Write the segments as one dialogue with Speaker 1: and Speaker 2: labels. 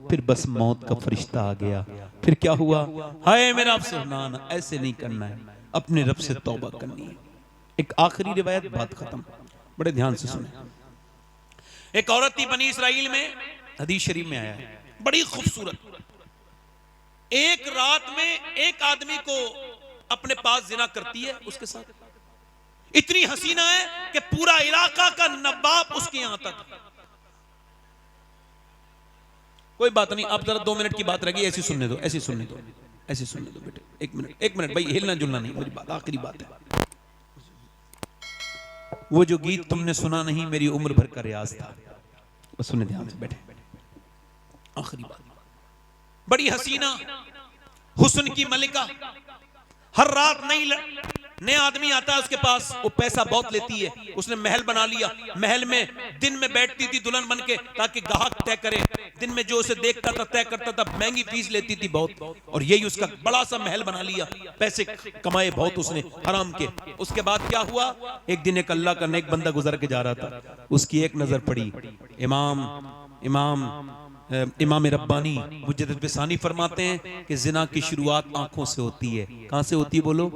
Speaker 1: फिर बस मौत का फरिश्ता आ गया। फिर क्या हुआ? हाय मेरा अफसोस, ना ना ऐसे नहीं करना है, अपने रब से तौबा करनी है। एक आखिरी रिवायत, बात खत्म, बड़े ध्यान से सुने। एक औरत थी बनी इसराइल में, हदीस शरीफ में आया है, बड़ी खूबसूरत। एक रात में एक आदमी को अपने पास जिना करती है, उसके साथ इतनी हसीना है कि पूरा इलाका का नवाब उसके यहां तक। कोई बात नहीं, आप जरा 2 मिनट की बात रहेगी, ऐसी सुनने दो, ऐसी सुनने दो, ऐसी सुनने दो बेटे। 1 मिनट भाई, हिलना जुलना नहीं, मेरी बात आखिरी बात है। वो जो गीत तुमने सुना नहीं, मेरी उम्र भर का रियाज था, बस सुनने ध्यान से बैठे। आखिरी बात, बड़ी हसीना, हुस्न की मलिका, हर रात नया आदमी आता है उसके पास, वो पैसा बहुत लेती है, उसने महल बना लिया, महल में दिन में बैठती थी दुल्हन बन के ताकि ग्राहक तय करे, दिन में जो उसे देखता था तय करता था, महंगी फीस लेती थी बहुत, और यही उसका बड़ा सा महल बना लिया, पैसे कमाए बहुत उसने हराम के। उसके बाद क्या हुआ, एक दिन एक अल्लाह का नेक बंदा गुजर के जा रहा था, उसकी एक नजर पड़ी, इमाम रब्बानी मुजद्दिद बिसानी फरमाते हैं कि जिना की शुरुआत आंखों से होती है। कहां से होती है बोलो?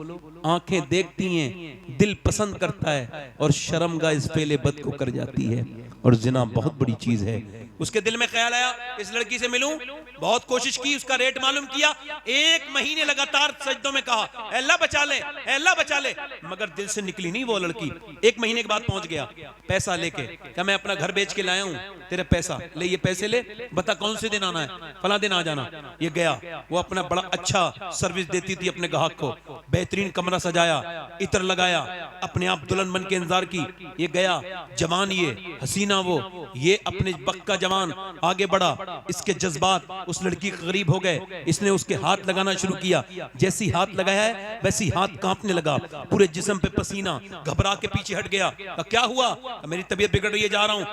Speaker 1: आंखें देखती हैं, दिल पसंद करता है, और शर्मगाह इस फेले बद को कर जाती है, और जिना बहुत बड़ी चीज है। उसके दिल में ख्याल आया इस लड़की से मिलूं, बहुत कोशिश की, उसका रेट मालूम किया, 1 महीने लगातार सजदों में कहा अल्लाह बचा ले, अल्लाह बचा ले, मगर दिल से निकली नहीं वो लड़की। 1 महीने के बाद पहुंच गया पैसा लेके, क्या मैं अपना घर बेच के लाया हूं, तेरे पैसा ले, ये पैसे ले, बता कौन से दिन आना है, फला दिन आ जाना। ये गया, वो अपना बड़ा अच्छा सर्विस देती थी अपने ग्राहक को, बेहतरीन कमरा सजाया, इत्र लगाया, अपने आप दुल्हन बन के इंतजार की। ये गया, जवान ये हसीना वो, ये अपने वक्त का जवान आगे बढ़ा, इसके जज्बात उस लड़की के करीब हो गए, इसने उसके हाथ लगाना शुरू किया, जैसी हाथ लगाया है वैसी हाथ कांपने लगा, पूरे जिस्म पे पसीना, घबरा के पीछे हट गया। क्या हुआ? मेरी तबीयत बिगड़ रही है, जा रहा हूं।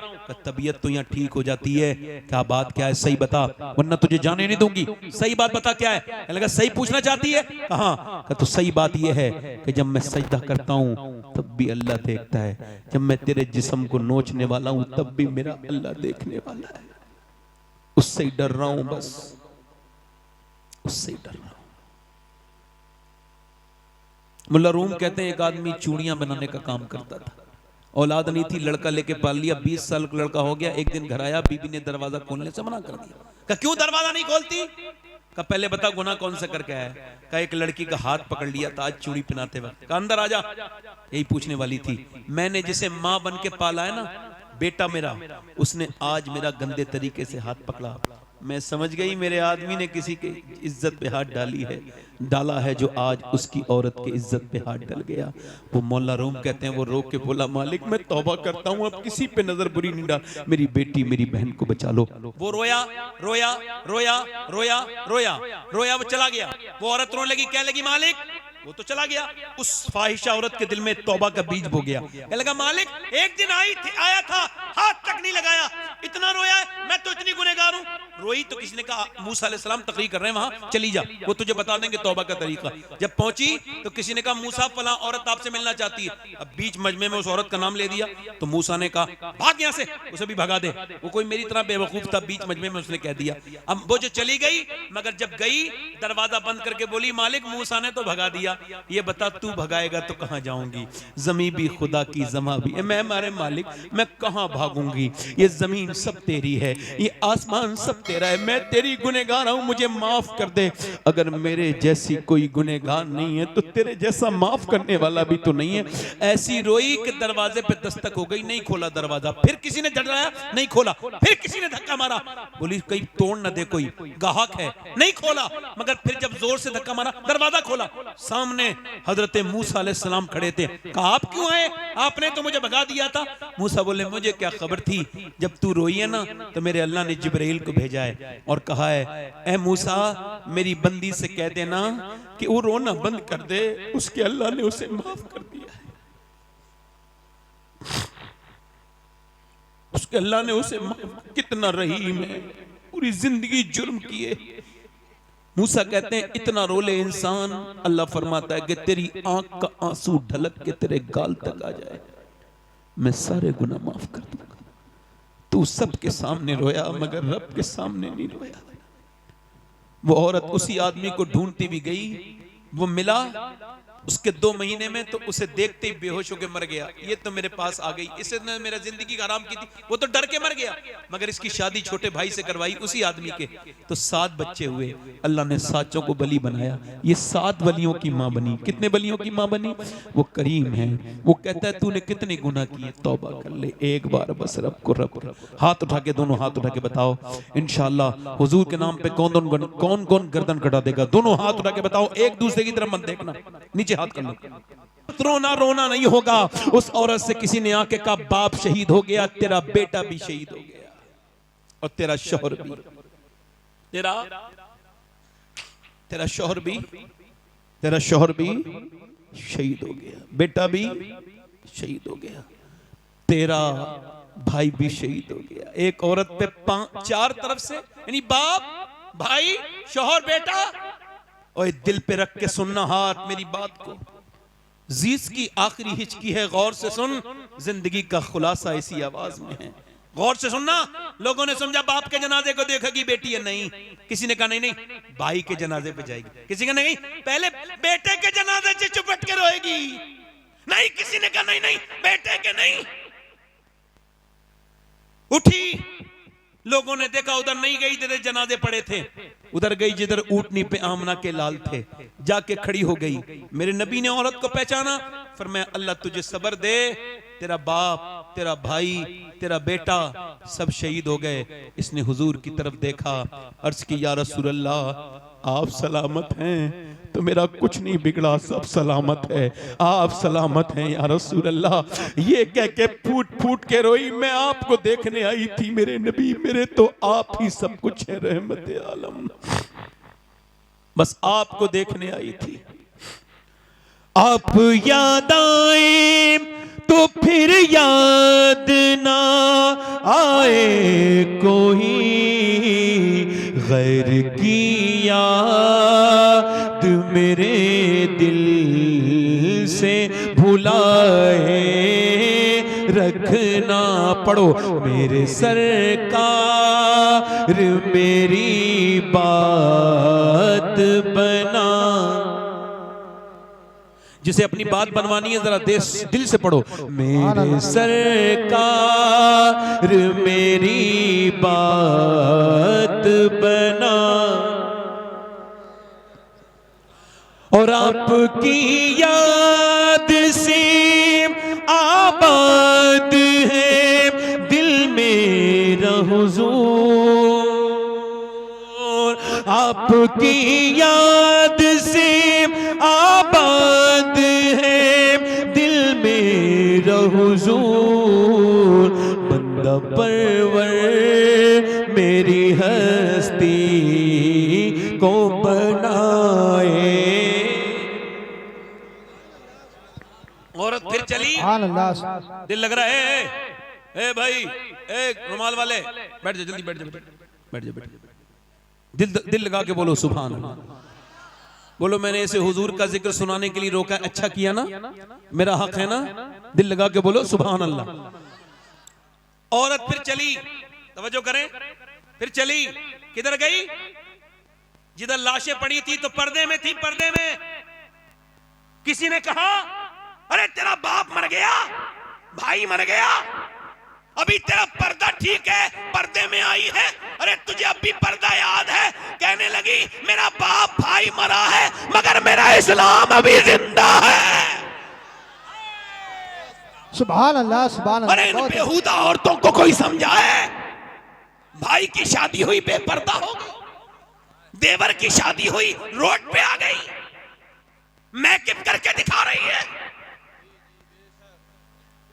Speaker 1: तबीयत तो यहाँ ठीक हो जाती है, क्या बात क्या है, सही बता वरना तुझे जाने नहीं दूंगी, सही बात बता क्या है। लगा सही पूछना चाहती है, हाँ, तो सही बात यह है कि जब मैं सजदा करता हूँ तब भी अल्लाह देखता है, जब मैं तेरे जिस्म को नोचने वाला हूं तब भी मेरा अल्लाह देखने वाला है, उससे ही डर रहा हूं, बस उससे ही डर रहा हूं। मुल्ला रूम कहते हैं एक आदमी चूड़ियां बनाने का काम करता था, औलाद नहीं थी, लड़का लेके पाल लिया, 20 साल का लड़का हो गया। एक दिन घर आया, बीबी ने दरवाजा खोलने से मना कर दिया। कहा क्यों दरवाजा नहीं खोलती? कहा पहले बता गुनाह कौन सा करके आया है? कहा एक लड़की का हाथ पकड़ लिया था आज चूड़ी पहनाते वक्त। कहा अंदर आ जा। यही पूछने वाली थी, मैंने जिसे माँ बन के पाला है ना, बेटा मेरा, उसने आज मेरा गंदे तरीके से हाथ पकड़ा। मैं समझ गई मेरे आदमी ने किसी की इज्जत पे हाथ डाला है जो आज उसकी औरत की इज्जत पे हाथ डल गया। वो मौला रूम कहते हैं वो रो के बोला मालिक मैं तौबा करता हूँ, अब किसी पे नजर बुरी नहीं डाल, मेरी बेटी मेरी बहन को बचा लो। वो रोया रोया रोया रोया रोया रोया, वो चला गया। वो औरत रोने लगी, क्या लगी मालिक, वो तो चला गया। उस फाहिशा औरत के दिल में तौबा का बीज बो गया। क्या लगा मालिक एक दिन आया था, हाथ तक नहीं लगाया, इतना रोया है, मैं तो इतनी गुनहगार हूं। रोई तो किसी ने कहा मूसा अलैहिस्सलाम तकरीर कर रहे हैं वहां, चली जा, वो तुझे बता देंगे तौबा का तरीका। जब पहुंची तो किसी ने कहा मूसा फला औरत आपसे मिलना चाहती है। अब बीच मजमे में उस औरत का नाम ले दिया तो मूसा ने कहा भाग यहां से, उसे भी भगा दे। वो कोई मेरी तरह बेवकूफ था, बीच मजमे में उसने कह दिया। अब वो जो चली गई, मगर जब गई दरवाजा बंद करके बोली मालिक मूसा ने तो भगा दिया, ये बता तू भगाएगा तो कहां जाऊंगी? जमीन भी खुदा की, जमा भी मैं मारे मालिक, मैं कहां भागूंगी? ये जमीन सब तेरी है, ये आसमान सब तेरा है, मैं तेरी गुनहगार हूं, मुझे माफ कर दे। अगर मेरे जैसी कोई गुनहगार नहीं है तो तेरे जैसा माफ करने वाला भी तो नहीं है। ऐसी रोई कि दरवाजे पे दस्तक हो गई, नहीं खोला दरवाजा। फिर किसी ने झड़ाया, नहीं खोला। फिर किसी ने धक्का मारा, बोली कहीं तोड़ न दे, कोई गाहक है, नहीं खोला। मगर फिर जब जोर से धक्का मारा, दरवाजा खोला, सामने हजरत मूसा अलैहिस्सलाम खड़े थे। कहा आप क्यों आए? आपने तो मुझे भगा दिया था। मूसा बोले मुझे क्या खबर थी, जब तू रोई है ना तो मेरे अल्लाह ने जिब्राइल को भेजा है और कहा है ए मूसा मेरी बंदी से कह देना कि वो रोना बंद कर दे, उसके अल्लाह ने उसे माफ कर दिया है, उसके अल्लाह ने उसे कितना रहीम है, पूरी जिंदगी जुर्म किए। मूसा कहते हैं इतना रोले इंसान, अल्लाह फरमाता है कि तेरी आंख का आंसू ढलक के तेरे गाल तक आ जाए, मैं सारे गुनाह माफ कर दूंगा। तू तू सबके सामने रोया मगर रब के सामने नहीं रोया। वो औरत उसी आदमी को ढूंढती भी गई, वो मिला, उसके 2 महीने में तो उसे देखते ही बेहोश होकर मर गया। ये तो मेरे पास आ गई, इसने मेरा जिंदगी हराम की थी, वो तो डर के मर गया। मगर इसकी शादी छोटे भाई से करवाई उसी आदमी के, तो 7 बच्चे हुए। अल्लाह ने 7 को बली बनाया। ये 7 बलियों की माँ बनी। कितने बलियों की माँ बनी? वो करीम है। वो कहता है तूने कितने गुनाह किए, तौबा कर ले एक बार बस, रब को रब। हाथ उठा के, दोनों हाथ उठा के बताओ इंशाअल्लाह हुजूर के नाम पे कौन कौन गर्दन कटा देगा। दोनों हाथ उठा के बताओ, एक दूसरे की तरफ मत देखना, नीचे हाथ कर लो। रोना नहीं होगा। उस औरत से किसी ने आके कहा बाप शहीद हो गया, तेरा बेटा भी शहीद हो गया और तेरा शौहर भी, तेरा शौहर भी शहीद हो गया, बेटा भी शहीद हो गया, तेरा भाई भी शहीद हो गया। एक औरत पे 4 तरफ से, यानी बाप, भाई, शौहर, बेटा। और दिल पे रख के सुनना हाथ मेरी बात को। जीस की आखिरी हिचकी है, गौर से सुन। जिंदगी का खुलासा इसी आवाज में है, गौर से सुनना। लोगों ने समझा बाप के जनाजे को देखेगी बेटी है, नहीं। किसी ने कहा नहीं भाई के जनाजे पे जाएगी, किसी का नहीं पहले बेटे के जनाजे से चुपट के रोएगी, नहीं। किसी ने कहा नहीं बेटे के नहीं। उठी, लोगों ने देखा उधर नहीं गई जिधर जनाजे पड़े थे, उधर गई जिधर ऊंटनी पे आमना के लाल थे, जाके खड़ी हो गई। मेरे नबी ने औरत को पहचाना, फरमाया अल्लाह तुझे सब्र दे, तेरा बाप, तेरा भाई, तेरा बेटा सब शहीद हो गए। इसने हुजूर की तरफ देखा, अर्ज की या रसूल अल्लाह आप सलामत हैं? तो मेरा कुछ नहीं बिगड़ा, सब सलामत है, आप सलामत हैं या रसूल अल्लाह। ये कह के फूट फूट के रोई, मैं आपको देखने आई थी मेरे नबी, मेरे तो आप ही सब कुछ है, रहमत आलम, बस आपको देखने आई थी। आप याद आए तो फिर याद ना आए कोई, गैर की याद मेरे दिल से भुलाए रखना। पढ़ो, मेरे सरकार मेरी बात बना। जिसे अपनी बात बनवानी है जरा दिल से पढ़ो, मेरे सरकार मेरी बात बना। और आपकी याद से आबाद है दिल मेरा हुजूर, आपकी याद से आबाद है दिल मेरा हुजूर। बंदा परवर मेरी हस्ती को बनाए। औरत फिर चली, दिल लग रहा है, ए भाई, ए रुमाल वाले बैठ जा, जल्दी बैठ जा, बैठ जा, दिल लगा के बोलो सुभान अल्लाह। बोलो मैंने इसे हुजूर का जिक्र सुनाने के लिए रोका, अच्छा किया ना, मेरा हक है ना। दिल लगा के बोलो सुभान अल्लाह। औरत फिर चली, तवज्जो करें, फिर चली, किधर गई? जिधर लाशें पड़ी थी तो पर्दे में थी, पर्दे में। किसी ने कहा अरे तेरा बाप मर गया, भाई मर गया, अभी तेरा पर्दा ठीक है, पर्दे में आई है, अरे तुझे अभी पर्दा याद है? कहने लगी मेरा बाप भाई मरा है मगर मेरा इस्लाम अभी जिंदा है।
Speaker 2: सुभान अल्लाह, सुभान अल्लाह।
Speaker 1: अरे इन बेहुदा औरतों को कोई समझाए। भाई की शादी हुई बेपर्दा हो गई, देवर की शादी हुई रोड पे आ गई, मेकअप करके दिखा रही है।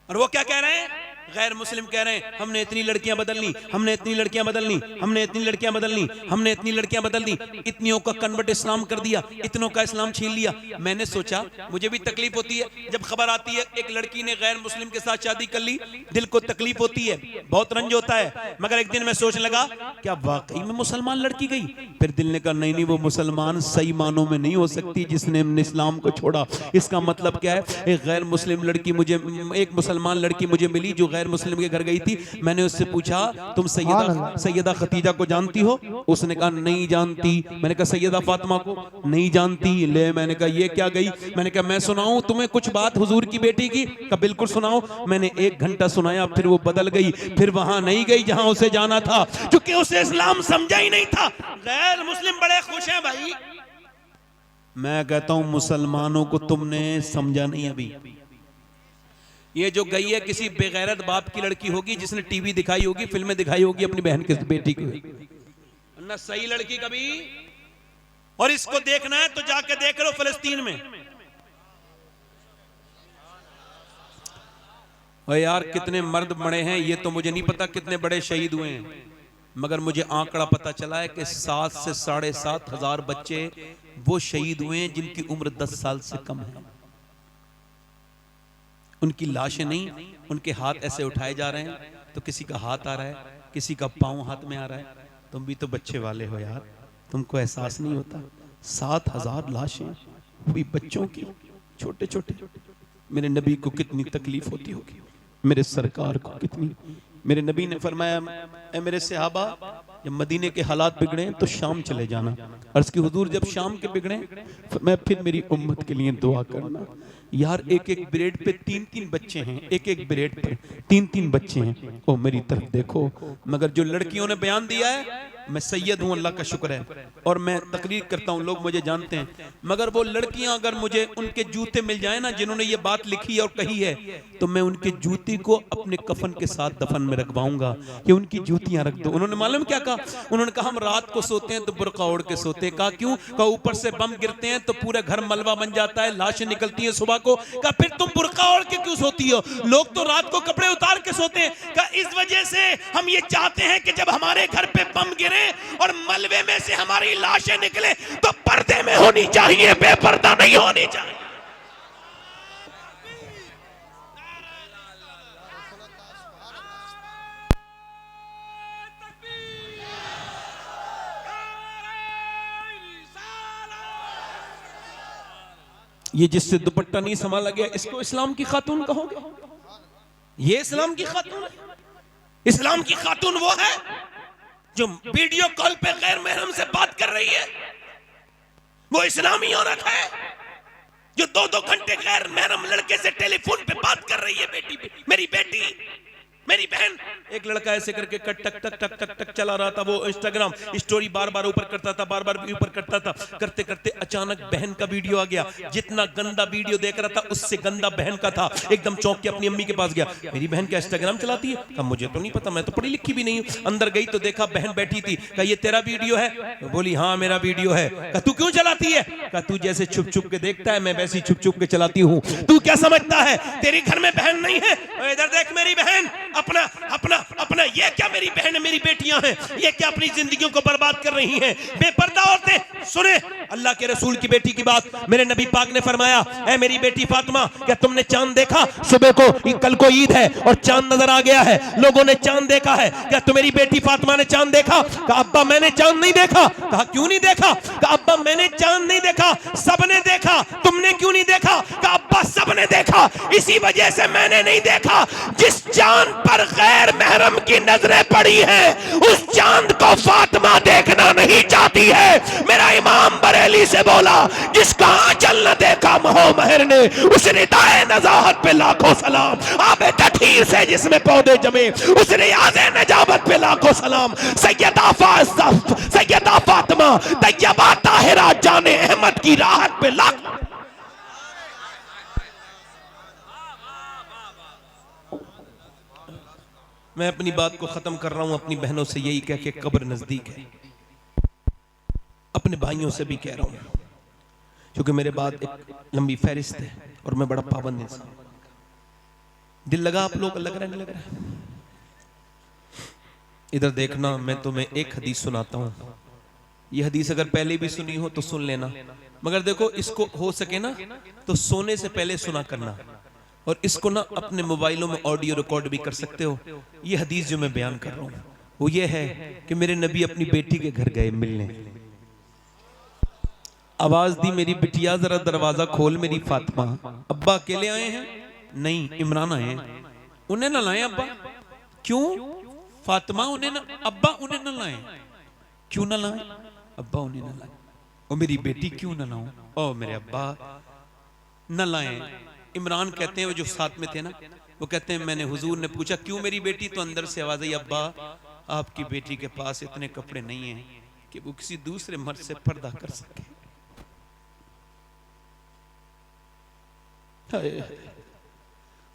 Speaker 1: और वो क्या कह रहे हैं? गैर मुस्लिम कह रहे हैं हमने इतनी लड़कियां बदलनी, हमने इतनी लड़कियां बदलनी, हमने इतनी लड़कियां बदलनी, हमने इतनी लड़कियां बदल दी, इतनियों का कन्वर्ट इस्लाम कर दिया, इतनों का इस्लाम छीन लिया। मैंने सोचा, मुझे भी तकलीफ होती है जब खबर आती है एक लड़की ने गैर मुस्लिम के साथ शादी कर ली, दिल को तकलीफ होती है, बहुत रंज होता है। मगर एक दिन मैं सोचने लगा क्या वाकई में मुसलमान लड़की गई? फिर दिल ने कहा नहीं, वो मुसलमान सही मानों में नहीं हो सकती जिसने इस्लाम को छोड़ा। इसका मतलब क्या है? एक गैर मुस्लिम लड़की मुझे, एक मुसलमान लड़की मुझे मिली जो गैर मुस्लिम के घर गई थी। मैंने उससे पूछा तुम सैयदा खतीजा को जानती हो? उसने कहा नहीं जानती। मैंने कहा सैयदा फातिमा को? नहीं जानती। ले मैंने कहा ये क्या गई? मैंने कहा मैं सुनाऊं तुम्हें कुछ बात हुजूर की बेटी की? कहा बिल्कुल सुनाओ। मैंने 1 घंटा सुनाया, फिर वो बदल गई, फिर वहां नहीं गई जहां उसे जाना था, क्योंकि उसे इस्लाम समझा ही नहीं था। गैर मुस्लिम बड़े खुश हैं भाई। मैं कहता हूं मुसलमानों को तुमने समझा नहीं अभी। ये जो गई है किसी बेगैरत बाप की लड़की होगी जिसने टीवी दिखाई होगी, फिल्में दिखाई होगी अपनी बहन की बेटी की, ना सही लड़की कभी। और इसको देखना है तो जाके देख लो फिलिस्तीन में। और यार कितने मर्द मरे हैं ये तो मुझे नहीं पता, कितने बड़े शहीद हुए हैं, मगर मुझे आंकड़ा पता चला है कि 7 से 7,500 हजार बच्चे वो शहीद हुए हैं जिनकी उम्र 10 साल से कम है। उनकी लाशें नहीं, उनके हाथ ऐसे उठाए जा रहे हैं, तो किसी का हाथ आ रहा है, किसी का पांव हाथ में आ रहा है। तुम भी तो बच्चे वाले हो यार, तुमको एहसास नहीं होता? 7,000 लाशें, वो भी बच्चों की, छोटे छोटे। मेरे नबी को कितनी तकलीफ होती होगी, मेरे सरकार को कितनी। मेरे नबी ने फरमाया ए मेरे सहाबा, जब मदीने के हालात बिगड़े तो शाम चले जाना। अर्ज़ की हुजूर जब शाम के बिगड़े मैं फिर मेरी उम्मत के लिए दुआ करना। यार एक एक ब्रेड पे 3-3 बच्चे हैं, एक एक ब्रेड पे 3-3 बच्चे हैं। ओ मेरी तरफ देखो। मगर जो लड़कियों ने बयान दिया है, मैं सैयद हूं, अल्लाह का शुक्र है, और मैं तकरीर करता हूं, लोग मुझे जानते हैं, मगर वो लड़कियां अगर मुझे उनके जूते मिल जाए ना जिन्होंने ये बात लिखी और कही है, तो मैं उनके जूती को अपने कफन के साथ दफन में रखवाऊंगा। ये उनकी जूतियां रख दो। उन्होंने मालूम क्या कहा? उन्होंने कहा हम रात को सोते हैं तो बुर्का ओढ़ के सोते हैं। कहा क्यों? कहा ऊपर से बम गिरते हैं तो पूरे घर मलबा बन जाता है, लाशें निकलती हैं सुबह को। कहा फिर तुम बुर्का ओढ़ के क्यों सोती हो? लोग तो रात को कपड़े उतार के सोते हैं। कहा इस वजह से हम ये चाहते हैं कि जब हमारे घर पे बम गिरे और मलबे में से हमारी लाशें निकले तो पर्दे में होनी चाहिए, बेपर्दा नहीं होनी चाहिए। ये जिससे दुपट्टा नहीं संभाला गया इसको इस्लाम की खातून कहोगे? ये इस्लाम की खातून है? इस्लाम की खातून वो है जो वीडियो कॉल पे गैर महरम से बात कर रही है, वो इस्लामी औरत है जो 2-2 घंटे गैर महरम लड़के से टेलीफोन पे बात कर रही है। बेटी, मेरी बेटी, मेरी बहन। एक लड़का ऐसे करके टक टक टक टक टक टक चला रहा था, वो इंस्टाग्राम स्टोरी बार बार ऊपर करता था, बार बार ऊपर करता था। करते करते अचानक बहन का वीडियो आ गया। जितना गंदा वीडियो देख रहा था उससे गंदा बहन का था। एकदम चौंक के अपनी अम्मी के पास गया, मेरी बहन क्या इंस्टाग्राम चलाती है? कहा मुझे तो नहीं पता, मैं तो पढ़ी लिखी भी नहीं हूं। अंदर गई तो देखा बहन बैठी थी। कहा ये तेरा वीडियो है? बोली हाँ मेरा वीडियो है। कहा तू क्यों चलाती है? कहा तू जैसे छुप छुप के देखता है मैं वैसे छुप छुप के चलाती हूँ। तू क्या समझता है तेरी घर में बहन नहीं है? इधर देख मेरी बहन, अपना अपना अपना। ये क्या मेरी बहन, मेरी बेटियां हैं, ये क्या अपनी जिंदगियों को बर्बाद कर रही हैं? बेपर्दा औरतें। सुने अल्लाह के रसूल की बेटी की बात। मेरे नबी पाक ने फरमाया ऐ मेरी बेटी फातिमा, क्या तुमने चांद देखा? सुबह को कल को ईद है और चांद नजर आ गया है, लोगों ने चांद देखा है, क्या तुम्हारी बेटी फातिमा ने चांद देखा? कहा अब्बा मैंने चांद नहीं देखा। कहा क्यों नहीं देखा? कहा अब्बा मैंने चांद नहीं देखा, सबने देखा, तुमने क्यों नहीं देखा? कहा अब्बा सबने देखा, इसी वजह से मैंने नहीं देखा। जिस चांद पर गैर महरम की नजरें पड़ी हैं उस चांद को फातिमा देखना नहीं चाहती है। मेरा इमाम बरेली से बोला जिसका आंचल न देखा महर ने, उस रिदाए नजाहत पे लाखों सलाम। आबे तठीर से जिसमें पौधे जमे उस रियाज़े नजाबत पे लाखों सलाम। सैयदा फातिमा तैयबा ताहिरा जाने अहमद की राहत पे लाखों। मैं अपनी बात को खत्म कर रहा हूं अपनी बहनों से यही कह के कब्र नजदीक है। अपने भाइयों से भी कह रहा हूं, क्योंकि मेरे बाद एक लंबी फहरिस्त है और मैं बड़ा पाबंद इंसान। दिल लगा आप लोग? लग रहा है नहीं लग रहा है? इधर देखना, मैं तुम्हें एक हदीस सुनाता हूं। ये हदीस अगर पहले भी सुनी हो तो सुन लेना, मगर देखो इसको हो सके ना तो सोने से पहले सुना करना, और इसको ना अपने मोबाइलों में ऑडियो रिकॉर्ड भी कर सकते हो। ये हदीस जो मैं बयान कर रहा हूं वो ये है कि मेरे नबी अपनी बेटी के घर गए मिलने। आवाज दी मेरी बिटिया जरा दरवाजा खोल मेरी फातिमा। अब्बा अकेले आए हैं? नहीं, इमरान आए हैं। उन्हें ना लाए अब्बा। क्यों? फातिमा उन्हें ना, अब्बा उन्हें ना लाए। क्यों ना लाए? अब्बा उन्हें ना लाए। और मेरी बेटी क्यों ना लाऊं? ओ मेरे अब्बा न लाए। इमरान कहते हैं, वो जो साथ में थे ना, वो कहते हैं मैंने, हुजूर ने पूछा क्यों मेरी बेटी? तो अंदर से आवाज आई, अब्बा आपकी बेटी के पास इतने कपड़े नहीं हैं कि वो किसी दूसरे मर्द से पर्दा कर सके।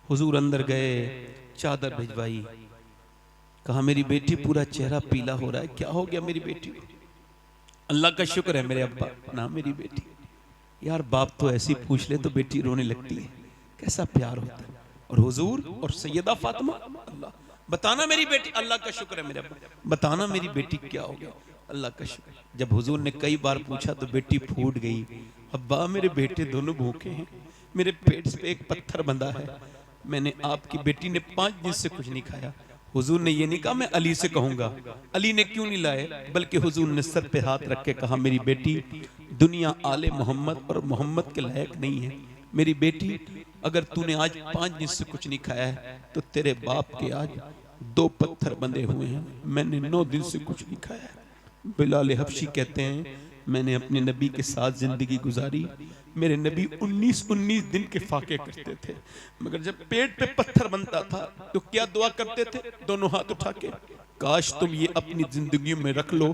Speaker 1: हुजूर अंदर गए, चादर भिजवाई, कहा मेरी बेटी पूरा चेहरा पीला हो रहा है, क्या हो गया मेरी बेटी को? अल्लाह का शुक्र है मेरे अब्बा ना मेरी बेटी। यार बाप तो ऐसी पूछ ले तो बेटी रोने लगती है, कैसा प्यार होता है। और हुजूर और सैयदा फातिमा, अल्लाह बताना मेरी बेटी, अल्लाह का शुक्र है मेरे अब्बा, बताना मेरी बेटी क्या हो गया, अल्लाह का शुक्र। जब हुजूर ने कई बार पूछा तो बेटी फूट गई, अब्बा मेरे बेटे दोनों भूखे हैं, मेरे पेट पे एक पत्थर बंधा है, मैंने आपकी बेटी ने 5 दिन से कुछ नहीं खाया। हुजूर ने ये नहीं कहा मैं अली से कहूंगा, अली ने क्यों नहीं लाए, बल्कि हुजूर ने सर पे हाथ रख के कहा मेरी बेटी दुनिया आले मोहम्मद और मोहम्मद के लायक नहीं है, मेरी बेटी अगर तूने आज 5 दिन से कुछ नहीं खाया है तो तेरे बाप के आज 2 पत्थर बंधे हुए हैं, मैंने 9 दिन से कुछ नहीं खाया है। बिलाल हबशी कहते हैं मैंने अपने नबी के साथ जिंदगी गुजारी, मेरे नबी 19 दिन के फाके करते थे, मगर जब पेट पे पत्थर बनता था तो क्या दुआ करते थे? दोनों हाथ उठा के, काश तुम ये अपनी जिंदगी में रख लो,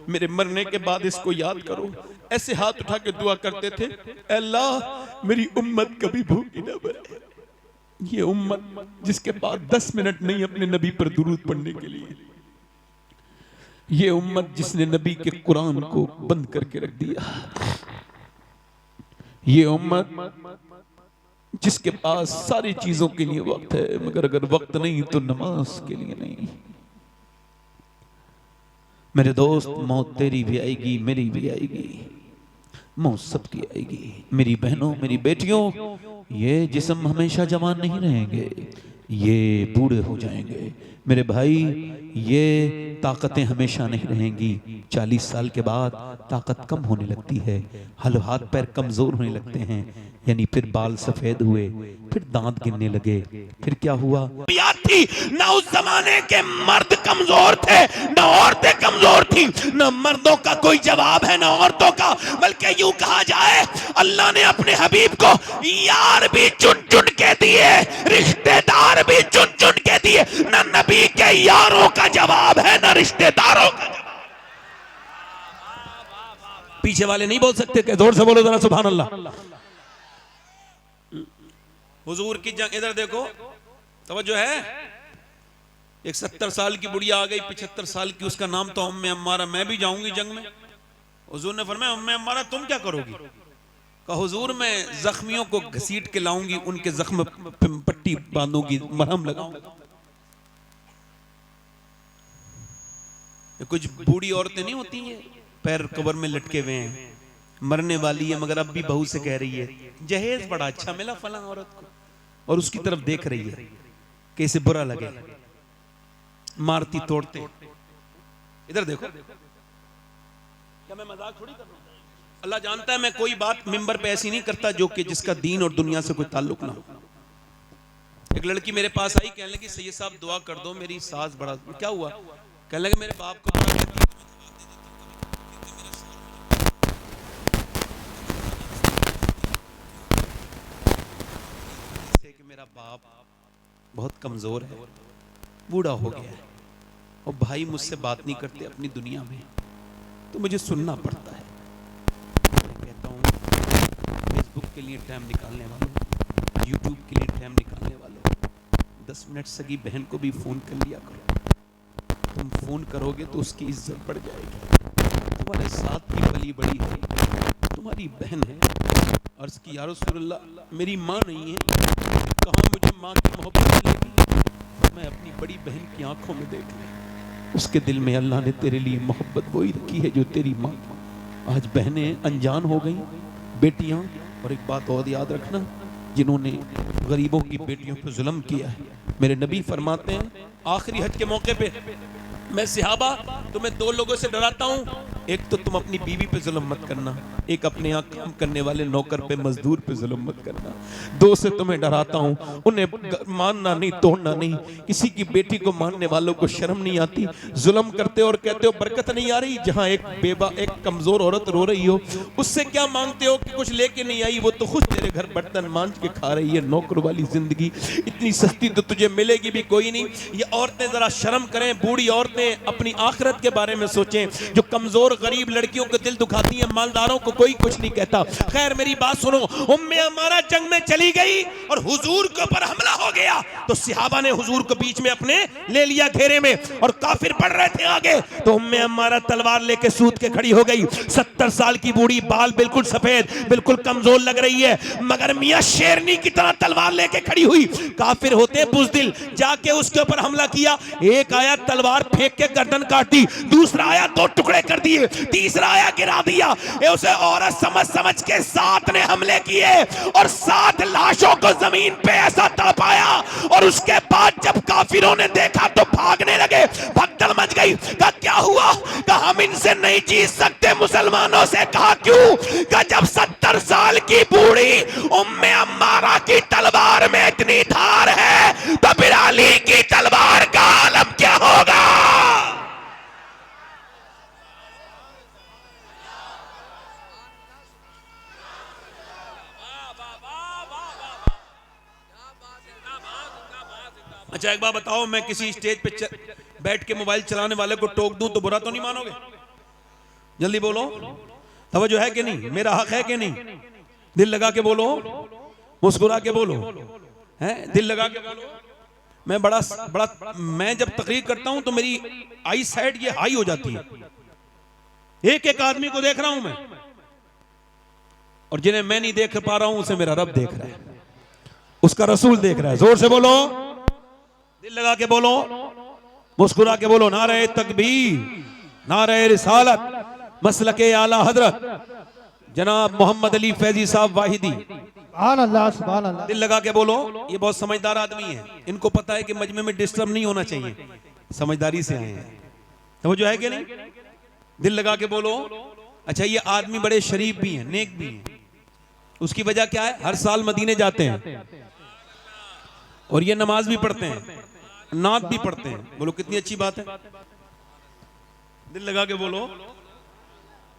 Speaker 1: मेरे मरने के बाद इसको याद करो। ऐसे हाथ उठा के दुआ करते थे, अल्लाह मेरी उम्मत कभी भूखी ना मरे। ये उम्मत जिसके पास 10 मिनट नहीं अपने नबी पर दुरूद पढ़ने के लिए, ये उम्मत जिसने नबी के कुरान को बंद करके रख दिया, ये उम्मत जिसके पास सारी चीजों के लिए वक्त है, मगर अगर वक्त नहीं तो नमाज के लिए नहीं। मेरे दोस्त मौत तेरी भी आएगी, मेरी भी आएगी, मौत सबकी आएगी। मेरी बहनों मेरी बेटियों, ये जिस्म हमेशा जवान नहीं रहेंगे, ये बूढ़े हो जाएंगे। मेरे भाई ये ताकतें हमेशा नहीं रहेंगी, 40 साल के बाद ताकत कम होने लगती है, हाथ पैर कमजोर होने लगते हैं, यानी फिर बाल सफेद हुए, फिर दांत गिरने लगे, फिर क्या हुआ? थी ना उस जमाने के मर्द कमजोर थे, ना औरतें कमजोर थी, ना मर्दों का कोई जवाब है ना औरतों का, बल्कि यूं कहा जाए अल्लाह ने अपने हबीब को यार भी चुन चुन के दिए, रिश्तेदार भी चुन चुन के दिए, ना नबी के यारों का जवाब है ना रिश्तेदारों का जवाब। पीछे वाले नहीं बोल सकते, कि जोर से बोलो जरा सुभान अल्लाह। हुजूर की जंग, इधर देखो तवज्जो है, एक 70 साल की बुढ़िया आ गई, 75 साल की, उसका नाम तो उम्मे अम्मारा, मैं भी जाऊंगी जंग में। हुजूर ने फरमाया उम्मे अम्मारा तुम क्या करोगी? कहा हुजूर मैं जख्मियों को घसीट के लाऊंगी, उनके जख्म पे पट्टी बांधूंगी, मरहम लगाऊंगी। कुछ बूढ़ी औरतें नहीं होती हैं, पैर कब्र में लटके हुए हैं, मरने वाली है, मगर अब भी बहू से कह रही है जहेज बड़ा अच्छा मिला फलां औरत को, और उसकी तरफ देख रही है कि इसे बुरा लगे, मारती तोड़ते। इधर देखो, क्या मैं मजाक थोड़ी कर रहा हूं? अल्लाह जानता है मैं कोई बात मिंबर पे ऐसी नहीं करता जो कि जिसका दीन और दुनिया से कोई ताल्लुक ना हो। एक लड़की मेरे पास आई, कहने लगी सैयद साहब दुआ कर दो, मेरी सास बड़ा, क्या हुआ? कहने लगे मेरे बाप को कि मेरा बाप बहुत कमजोर है, बूढ़ा हो गया है, और भाई मुझसे बात नहीं करते अपनी दुनिया में, तो मुझे सुनना पड़ता है। मैं कहता हूँ फेसबुक के लिए टाइम निकालने वालों, यूट्यूब के लिए टाइम निकालने वालों, 10 मिनट सगी बहन को भी फोन कर लिया करो। तुम फोन करोगे तो उसकी इज्जत बढ़ जाएगी। तुम्हारे साथ की बली बड़ी है, तुम्हारी बहन है। अर्ज की या रसूलल्लाह मेरी माँ नहीं है, कहाँ मुझे माँ की मोहब्बत मिलेगी? मैं अपनी बड़ी बहन की आंखों में देख ले, उसके दिल में अल्लाह ने तेरे लिए मोहब्बत वही रखी है जो तेरी माँ। आज बहनें अनजान हो गई, बेटियां। और एक बात और याद रखना, जिन्होंने गरीबों की बेटियों पर जुल्म किया है, मेरे नबी फरमाते हैं आखिरी हज के मौके पे मैं सहाबा तुम्हें 2 लोगों से डराता हूँ, एक तो तुम अपनी बीवी पे जुल्म मत करना, एक अपने यहाँ काम करने वाले नौकर पे, मजदूर पे जुल्म मत करना। दो से तुम्हें डराता हूँ, उन्हें मानना नहीं, तोड़ना नहीं। किसी की बेटी को मानने वालों को शर्म नहीं आती, जुल्म करते और कहते हो बरकत नहीं आ रही। जहाँ एक कमजोर औरत रो रही हो, उससे क्या मांगते हो कि कुछ लेके नहीं आई, वो तो खुद तेरे घर बर्तन मांझ के खा रही है। नौकर वाली जिंदगी इतनी सस्ती तो तुझे मिलेगी भी कोई नहीं। ये औरतें जरा शर्म करें, बूढ़ी औरतें अपनी आखिरत के बारे में सोचें। जो कमजोर गरीब लड़कियों को दिल दुखाती है, मालदारों को कोई कुछ नहीं कहता। खैर मेरी बात सुनो, उम्मे अमारा जंग में चली गई और हुजूर के ऊपर हमला हो गया, तो सहाबा ने हुजूर को बीच में अपने ले लिया घेरे में, और काफिर बढ़ रहे थे आगे, तो उम्मे अमारा तलवार लेके सूत के खड़ी हो गई। 70 साल की बूढ़ी, बाल बिल्कुल सफेद, बिल्कुल कमजोर लग रही है, मगर मियां शेरनी की तरह तलवार लेके खड़ी हुई। काफिर होते बुज़दिल, जाके उसके ऊपर हमला किया। एक आया तलवार फेंक के गर्दन काट दी, दूसरा आया 2 टुकड़े कर दिए, तीसरा आया गिरा दिया। उसे औरत समझ समझ के 7 ने हमले किए और 7 लाशों को जमीन पे ऐसा तड़पाया। और उसके बाद जब काफिरों ने देखा तो भागने लगे, भगदड़ मच गई। कहा क्या हुआ? कहा हम इनसे नहीं जीत सकते मुसलमानों से। कहा क्यों? कहा जब 70 साल की बूढ़ी उम्मे अम्मारा की तलवार में इतनी धार है, तो फिर अली की तलवार का आलम क्या होगा? अच्छा एक बात बताओ, मैं किसी स्टेज पे बैठ के मोबाइल चलाने वाले को टोक दूं तो बुरा तो नहीं मानोगे? जल्दी बोलो, तवज्जो है कि नहीं? मेरा हक है कि नहीं? दिल लगा के बोलो, मुस्कुरा के बोलो, हैं? दिल लगा के बोलो। मैं बड़ा मैं जब तकरीर करता हूं तो मेरी आई साइड ये हाई हो जाती है। एक एक आदमी को देख रहा हूं मैं, और जिन्हें मैं नहीं देख पा रहा हूं उसे मेरा रब देख रहा है, उसका रसूल देख रहा है। जोर से बोलो, दिल लगा के बोलो, मुस्कुरा के बोलो। नारे तकबीर, नारे रिसालत, मसलके आला हजरत जनाब मोहम्मद अली फैजी साहब वाहिदी।
Speaker 2: सुभान अल्लाह, सुभान अल्लाह।
Speaker 1: दिल लगा के बोलो। ये बहुत समझदार आदमी है, इनको पता है कि मजमे में डिस्टर्ब नहीं होना चाहिए, समझदारी से आए हैं। तो जो है कि नहीं? दिल लगा के बोलो। अच्छा ये आदमी बड़े शरीफ भी हैं, नेक भी हैं। उसकी वजह क्या है? हर साल मदीने जाते हैं और ये नमाज भी पढ़ते हैं, नात भी पढ़ते हैं। बोलो कितनी अच्छी बात है। दिल लगा के बोलो।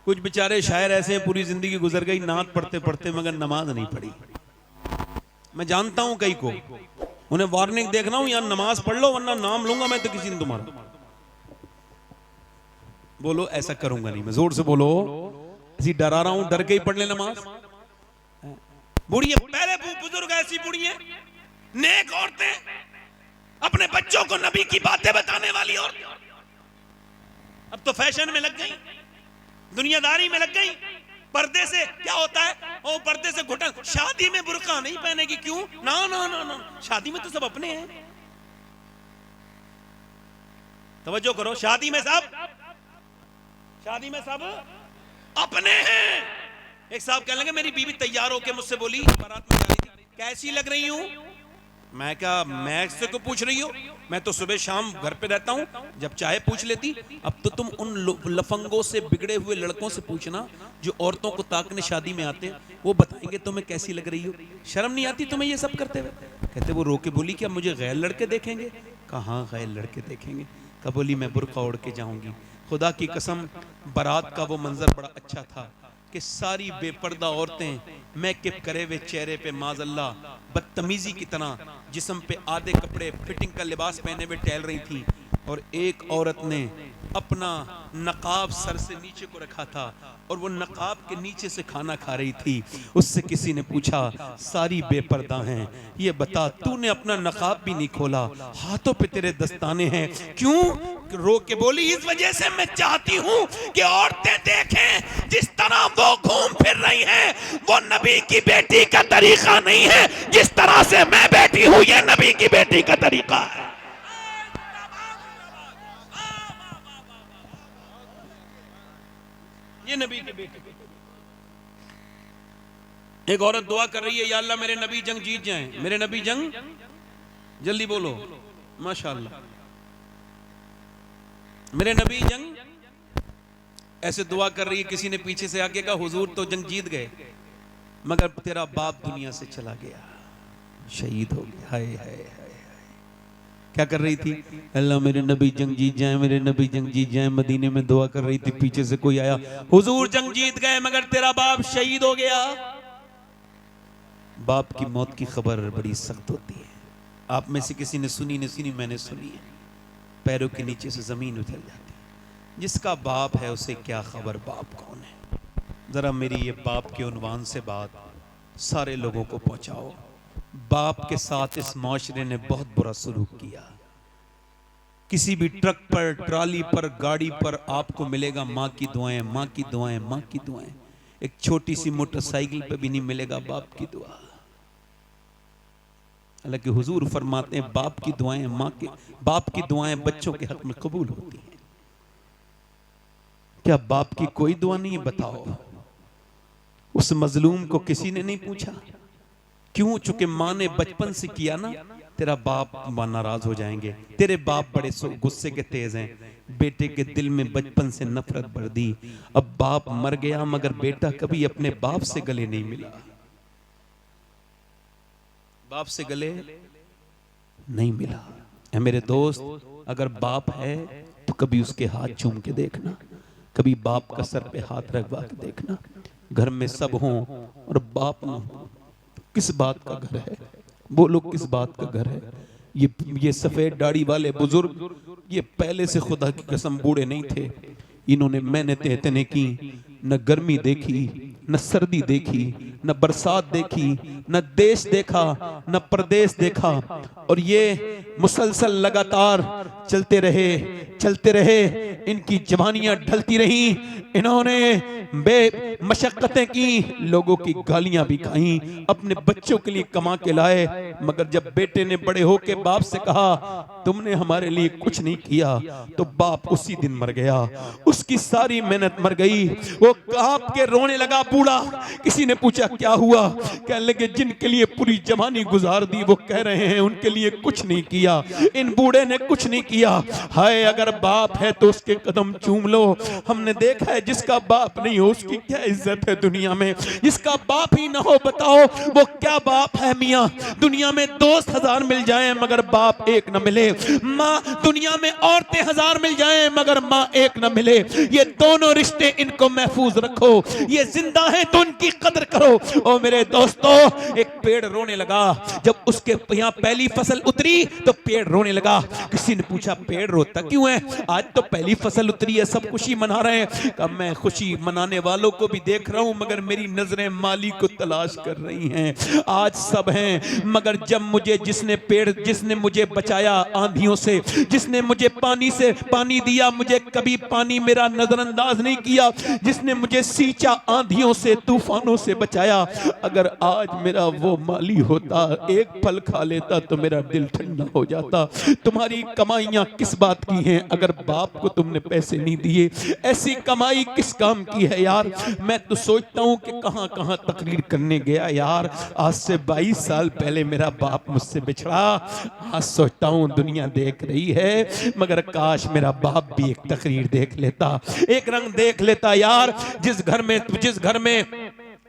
Speaker 1: कुछ बेचारे शायर ऐसे हैं, पूरी जिंदगी गुजर गई नात पढ़ते पढ़ते, मगर नमाज नहीं पढ़ी। मैं जानता हूं कई को, उन्हें वार्निंग देख रहा हूं, यार नमाज पढ़ लो वरना नाम लूंगा मैं तो किसी दिन तुम्हारा। बोलो ऐसा करूंगा नहीं मैं। जोर से बोलो, ऐसी डरा रहा हूं, डर के ही पढ़ ले नमाज। बूढ़ी पहले बुजुर्ग ऐसी बूढ़ी है, नेक औरतें, अपने बच्चों को नबी की बातें बताने वाली औरतें अब तो फैशन में लग गई, दुनियादारी में लग गई। पर्दे से क्या होता है? ओ पर्दे से घुटन। शादी में बुर्का नहीं पहनेगी, क्यों? ना ना ना ना, शादी में तो सब अपने हैं। तवज्जो करो, शादी में सब अपने हैं। एक साहब कहने लगे, मेरी बीवी तैयार होके मुझसे बोली, बारात में जा रही थी, कैसी लग रही हूं? मैं क्या, मैं से को पूछ रही हो? मैं तो सुबह शाम घर पे रहता हूं, जब चाहे पूछ लेती। अब तो तुम उन लफंगों से, बिगड़े हुए लड़कों से पूछना जो औरतों को ताकने शादी में आते हैं, वो बताएंगे तुम्हें कैसी लग रही हो। शर्म नहीं आती तुम्हें ये सब करते हुए? कहते वो रो के बोली, क्या मुझे गैर लड़के देखेंगे? कहाँ गैर लड़के देखेंगे? कहा बोली मैं बुर्का ओढ़ के जाऊंगी। खुदा की कसम, बारात का वो मंजर बड़ा अच्छा था कि सारी बेपर्दा औरतें मेकअप करे हुए चेहरे पे माज़अल्लाह बदतमीजी की तरह जिस्म पे आधे कपड़े फिटिंग का लिबास पहने हुए टहल रही थी, और एक औरत ने अपना नकाब सर से नीचे को रखा था और वो नकाब के नीचे से खाना खा रही थी। उससे किसी ने पूछा, सारी बेपर्दा हैं, ये बता तूने अपना नकाब भी नहीं खोला, हाथों पे तेरे दस्ताने हैं, क्यों? रो के बोली, इस वजह से मैं चाहती हूँ कि औरतें देखें जिस तरह वो घूम फिर रही हैं, वो नबी की बेटी का तरीका नहीं है। जिस तरह से मैं बैठी हूँ, ये नबी की बेटी का तरीका है। ये नबी की बेटी। एक औरत दुआ कर रही है, या अल्लाह मेरे नबी जंग जीत जाएं, मेरे नबी जंग, जल्दी बोलो माशाअल्लाह, मेरे नबी जंग ऐसे दुआ कर रही है, किसी ने पीछे से आके कहा हुजूर तो जंग जीत गए मगर तेरा बाप दुनिया से चला गया, शहीद हो गया। हाय हाय हाय हाय। क्या कर रही थी? अल्लाह मेरे नबी जंग जीत जाए, मेरे नबी जंग जीत जाए। मदीने में दुआ कर रही थी, पीछे से कोई आया, हुजूर जंग जीत गए मगर तेरा बाप शहीद हो गया। बाप की मौत की खबर बड़ी सख्त होती है। आप में से किसी ने सुनी नहीं सुनी, मैंने सुनी है। पैरों के नीचे से जमीन उछल जाती है। जिसका बाप है उसे क्या खबर बाप कौन है। जरा मेरी ये बाप के उन्वान से बात सारे लोगों को पहुंचाओ। बाप के साथ इस माशरे ने बहुत बुरा सलूक किया। किसी भी ट्रक पर, ट्राली पर, गाड़ी पर आपको मिलेगा माँ की दुआएं, माँ की दुआएं, माँ की दुआएं। एक छोटी सी मोटरसाइकिल पे भी नहीं मिलेगा बाप की दुआ। हालांकि हुजूर फरमाते हैं बाप की दुआएं, बाप की दुआएं बच्चों के हक में कबूल होती हैं। क्या बाप की कोई दुआ नहीं है? बताओ। उस मजलूम को किसी ने नहीं पूछा क्यों? चूंकि माँ ने बचपन से किया ना, तेरा बाप नाराज हो जाएंगे। तेरे बाप बड़े गुस्से के तेज हैं। बेटे के दिल में बचपन से नफरत भर दी। अब बाप मर गया मगर बेटा कभी अपने बाप से गले नहीं मिला। बाप से गले नहीं मिला। ऐ मेरे दोस्त, अगर बाप है तो कभी उसके हाथ चूम के देखना, कभी बाप का सर पे हाथ रखवा के देखना। घर में सब हों और बाप ना हो, किस बात का घर है? बोलो किस बात का घर है? ये सफेद दाढ़ी वाले बुजुर्ग ये पहले से खुदा की कसम बूढ़े नहीं थे। इन्होंने मेहनतें इतने की, न गर्मी देखी, न सर्दी देखी, न बरसात देखी, न देश देखा, न प्रदेश देखा, और ये मुसलसल लगातार चलते रहे। इनकी जवानियां ढलती रही। इन्होंने बेमशक्कतें की, लोगों की गालियां भी खाई, अपने बच्चों के लिए कमा के लाए। मगर जब बेटे ने बड़े होके बाप से कहा तुमने हमारे लिए कुछ नहीं किया, तो बाप उसी दिन मर गया। उसकी सारी मेहनत मर गई। वो कांप के रोने लगा बूढ़ा। किसी ने पूछा क्या हुआ? कहने लगे जिनके लिए पूरी जवानी गुजार दी वो कह रहे हैं उनके लिए कुछ नहीं किया। इन बूढ़े ने कुछ नहीं किया। हाय, अगर बाप है तो उसके कदम चूम लो। हमने देखा है जिसका बाप नहीं हो उसकी क्या इज्जत है दुनिया में। जिसका बाप ही ना हो बताओ वो क्या बाप है मियाँ। दुनिया में दोस्त 1000 मिल जाएं मगर बाप एक न मिले। माँ दुनिया में औरतें 1000 मिल जाएं मगर माँ एक न मिले। ये दोनों रिश्ते इनको महफूज रखो। ये जिंदा है तो उनकी कदर करो। ओ मेरे दोस्तों, एक पेड़ रोने लगा जब उसके यहाँ पहली फसल उतरी तो पेड़ रोने लगा। किसी ने पूछा पेड़ रोता क्यों है? आज तो पहली फसल उतरी है, सब खुशी मना रहे हैं। कब मैं खुशी मनाने वालों को भी देख रहा हूं मगर मेरी नजरें माली को तलाश कर रही हैं। आज सब हैं मगर जब मुझे जिसने मुझे बचाया आंधियों से, जिसने मुझे पानी दिया, मुझे कभी पानी मेरा नजरअंदाज नहीं किया, जिसने मुझे सींचा आंधियों से, तूफानों से बचाया, अगर आज मेरा वो माली होता, एक फल खा लेता तो मेरा दिल ठंडा हो जाता। तुम्हारी कमाइयां किस बात की हैं अगर बाप को तुमने पैसे नहीं दिए? ऐसी कमाई किस काम की है यार? मैं तो सोचता हूं कि कहां कहां तकरीर करने गया यार। आज से 22 साल पहले मेरा बाप मुझसे बिछड़ा। आज सोचता हूं दुनिया देख रही है मगर काश मेरा बाप भी एक तकरीर देख लेता, एक रंग देख लेता यार। जिस घर में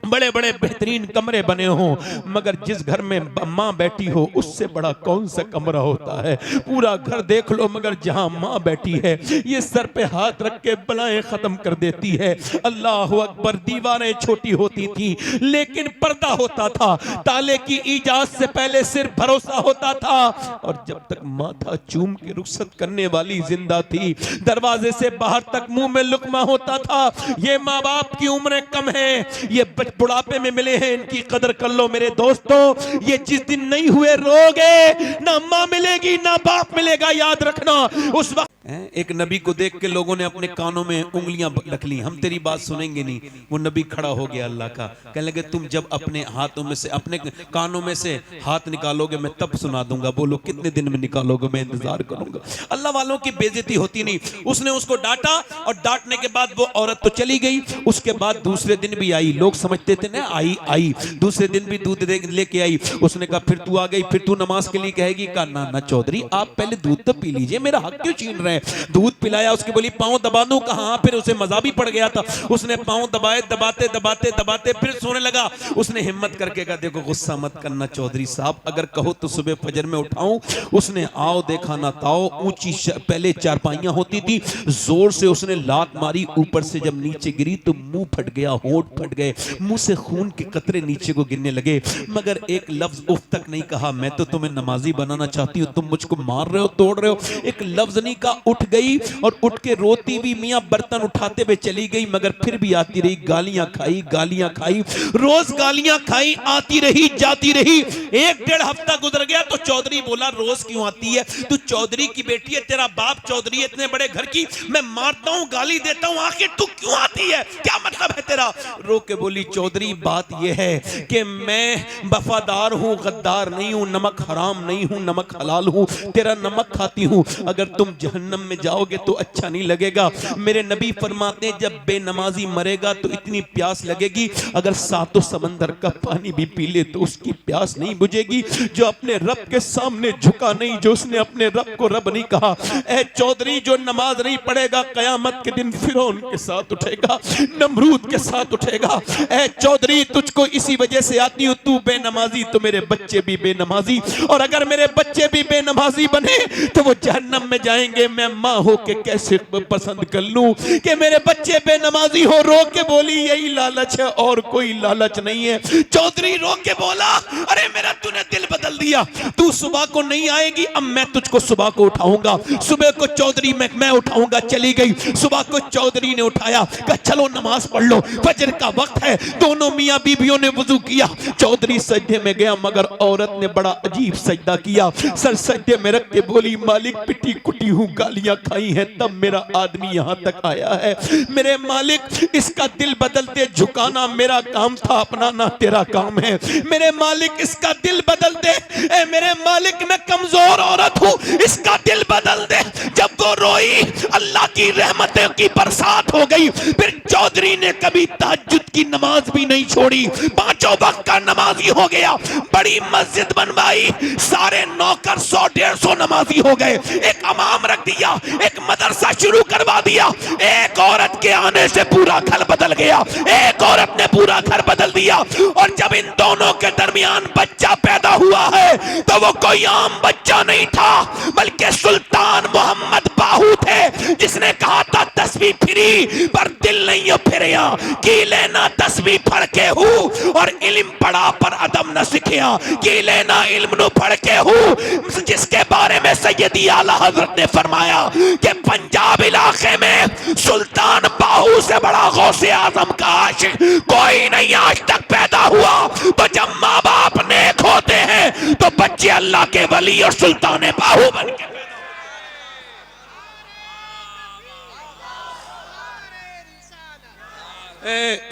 Speaker 1: बड़े बड़े बेहतरीन कमरे बने हों मगर जिस घर में माँ बैठी हो उससे बड़ा कौन सा कमरा होता है? पूरा घर देख लो मगर जहां माँ बैठी है ये सर पे हाथ रख के बलाएं खत्म कर देती है। अल्लाह अकबर। दीवारें छोटी होती थी लेकिन पर्दा होता था। ताले की इजाजत से पहले सिर्फ भरोसा होता था। और जब तक माथा चूम के रुखसत करने वाली जिंदा थी, दरवाजे से बाहर तक मुंह में लुकमा होता था। ये माँ बाप की उम्रें कम है, ये बुढ़ापे में मिले हैं, इनकी कदर कर लो मेरे दोस्तों। ये जिस दिन नहीं हुए रोगे, ना माँ मिलेगी ना बाप मिलेगा, याद रखना। उस वक्त एक नबी को देख के लोगों ने अपने कानों में उंगलियां रख ली, हम तेरी बात सुनेंगे नहीं। वो नबी खड़ा हो गया अल्लाह का, कहने लगे तुम जब अपने हाथों में से, अपने कानों में से हाथ निकालोगे मैं तब सुना दूंगा। बोलो कितने दिन में निकालोगे? मैं इंतजार करूंगा। अल्लाह वालों की बेइज्जती होती नहीं। उसने उसको डांटा और डांटने के बाद वो औरत तो चली गई। उसके बाद दूसरे दिन भी आई, लोग समझते थे ना आई दूसरे दिन भी दूध लेके आई। उसने कहा फिर तू आ गई, फिर तू नमाज के लिए कहेगी? कहा ना चौधरी आप पहले दूध तो पी लीजिए, मेरा हक क्यों छीन रहे हैं? है। दूध पिलाया, उसकी बोली पाँव दबा दूं, कहा फिर उसे मजा भी पड़ गया था। उसने पाँव दबाए, दबाते दबाते दबाते फिर सोने लगा। उसने हिम्मत करके कहा देखो गुस्सा मत करना चौधरी साहब, अगर कहो तो सुबह फजर में उठाऊं। उसने आओ देखा ना ताओ, ऊंची पहले चारपाइयां होती थी, जोर से उसने लात मारी, ऊपर से जब नीचे गिरी तो मुंह फट गया, होंठ फट गए, मुंह से खून के कतरे नीचे को गिरने लगे, मगर एक लफ्ज उफ तक नहीं कहा। मैं तो तुम्हें नमाजी बनाना चाहती हूँ, तुम मुझको मार रहे हो, तोड़ रहे हो, एक लफ्ज नहीं कहा। उठ गई और उठ के रोती भी मियां बर्तन उठाते हुए चली गई, मगर फिर भी आती रही, गालियां खाई, गालियां खाई, रोज गालियां खाई, आती रही जाती रही। 1-1.5 हफ्ता गुजर गया तो चौधरी बोला रोज क्यों आती है, तू चौधरी की बेटी है, तेरा बाप चौधरी है, इतने बड़े घर की, मैं मारता हूं गाली देता हूं, आखिर तू क्यों आती है, क्या मतलब है तेरा। रो के बोली चौधरी बात यह है कि मैं वफादार हूं, गद्दार नहीं हूं, नमक हराम नहीं हूं, नमक हलाल हूं, तेरा नमक खाती हूं, अगर तुम जहन्नम में जाओगे तो अच्छा नहीं लगेगा। मेरे नबी फरमाते हैं जब बेनमाजी मरेगा तो इतनी प्यास लगेगी, अगर सातों समंदर का पानी भी पी ले तो उसकी प्यास नहीं बुझेगी। जो अपने रब के सामने झुका नहीं, जो उसने अपने रब को रब नहीं कहा, ए चौधरी जो नमाज नहीं पढ़ेगा कयामत के दिन फिरौन के साथ उठेगा, नमरूद के साथ उठेगा। ए चौधरी तुझको इसी वजह से आती हूं, तू बेनमाजी तो मेरे बच्चे भी बेनमाजी, और अगर मेरे बच्चे भी बेनमाजी बने तो वो जहन्नम में जाएंगे। मैं माँ हो के कैसे पसंद कर लूं कि मेरे बच्चे बेनमाजी हो। रो के बोली यही लालच है और कोई लालच नहीं है। चौधरी रो के बोला अरे मेरा तूने दिल बदल दिया, तू सुबह को नहीं आएगी, अब मैं तुझको सुबह को उठाऊंगा। सुबह को चौधरी मैं उठाऊंगा। चली गई, सुबह को चौधरी ने उठाया, कहा चलो नमाज पढ़ लो, फजर का वक्त है। दोनों मियां बीबियों ने वुजू किया, चौधरी सजदे में गया, मगर औरत ने बड़ा अजीब सजदा किया। सर सजदे में रख के बोली मालिक पिटी कुटी हूं, गालियां खाई हैं, तब मेरा आदमी यहां तक आया है। मेरे मालिक इसका दिल बदलते झुकाना मेरा काम था, अपनाना तेरा काम है। मेरे मालिक इसका दिल बदल दे, ए मेरे मालिक मैं कमजोर औरत हूं, इसका दिल बदल दे। जब वो रोई अल्लाह की रहमतों की बरसात हो गई। फिर चौधरी ने कभी तहज्जुद की नमाज भी नहीं छोड़ी, 5 वक्त का नमाजी हो गया। बड़ी मस्जिद बनवाई, सारे नौकर 100-150 नमाजी हो गए। एक इमाम रख दिया, एक मदरसा शुरू करवा दिया। एक औरत के आने से पूरा घर बदल गया, एक औरत ने पूरा घर बदल दिया। और जब इन दोनों के दरमियान बच्चा पैदा हुआ है तो वो कोई आम बच्चा नहीं था, बल्कि सुल्तान मोहम्मद बाहू थे, जिसने कहा था तस्बीह फिरी पर दिल नहीं हो फिरिया, की लेना तस्बीह पढ़ के हूँ और इल्म पढ़ा पर अदब न सीखिया, की लेना इल्म नु पढ़ के हूँ। जिसके बारे में सैयदी आला हजरत ने फरमाया कि पंजाब इलाके में सुल्तान बाहू से बड़ा गौसे आजम का आशिक कोई नहीं आज तक पैदा हुआ। तो जब माँ बाप नेक होते हैं तो बच्चे अल्लाह के वली और सुल्तान बाहू बन के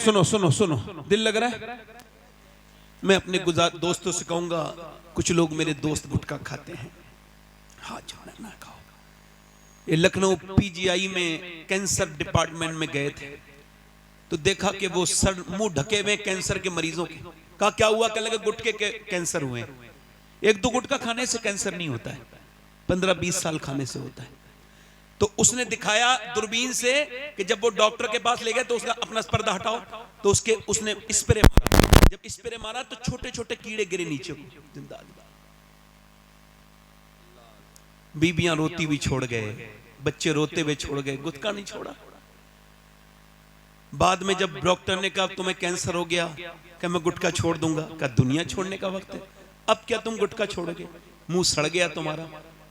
Speaker 1: सुनो सुनो सुनो, दिल लग रहा है। मैं अपने दोस्तों से कहूंगा, कुछ लोग मेरे दोस्त गुटखा खाते हैं, हाँ जाना ना खाओ। ये लखनऊ पीजीआई में कैंसर डिपार्टमेंट में गए थे तो देखा कि वो सर मुंह ढके हुए कैंसर के मरीजों के। कहा क्या हुआ, कह लगे गुटखे के कैंसर हुए। 1-2 गुटखा खाने से कैंसर नहीं होता है, 15-20 साल खाने से होता है। तो उसने दिखाया दूरबीन से कि जब वो डॉक्टर के पास ले गए तो उसका अपना पर्दा हटाओ, तो उसने स्प्रे मारा। जब स्प्रे मारा तो छोटे छोटे कीड़े गिरे नीचे को, जिंदा। बीबियां रोती हुई छोड़ गए, बच्चे रोते हुए छोड़ गए, गुटखा नहीं छोड़ा। बाद में जब डॉक्टर ने कहा तुम्हें कैंसर हो गया, क्या मैं गुटखा छोड़ दूंगा, क्या दुनिया छोड़ने का वक्त है, अब क्या तुम गुटखा छोड़ोगे, मुंह सड़ गया तुम्हारा।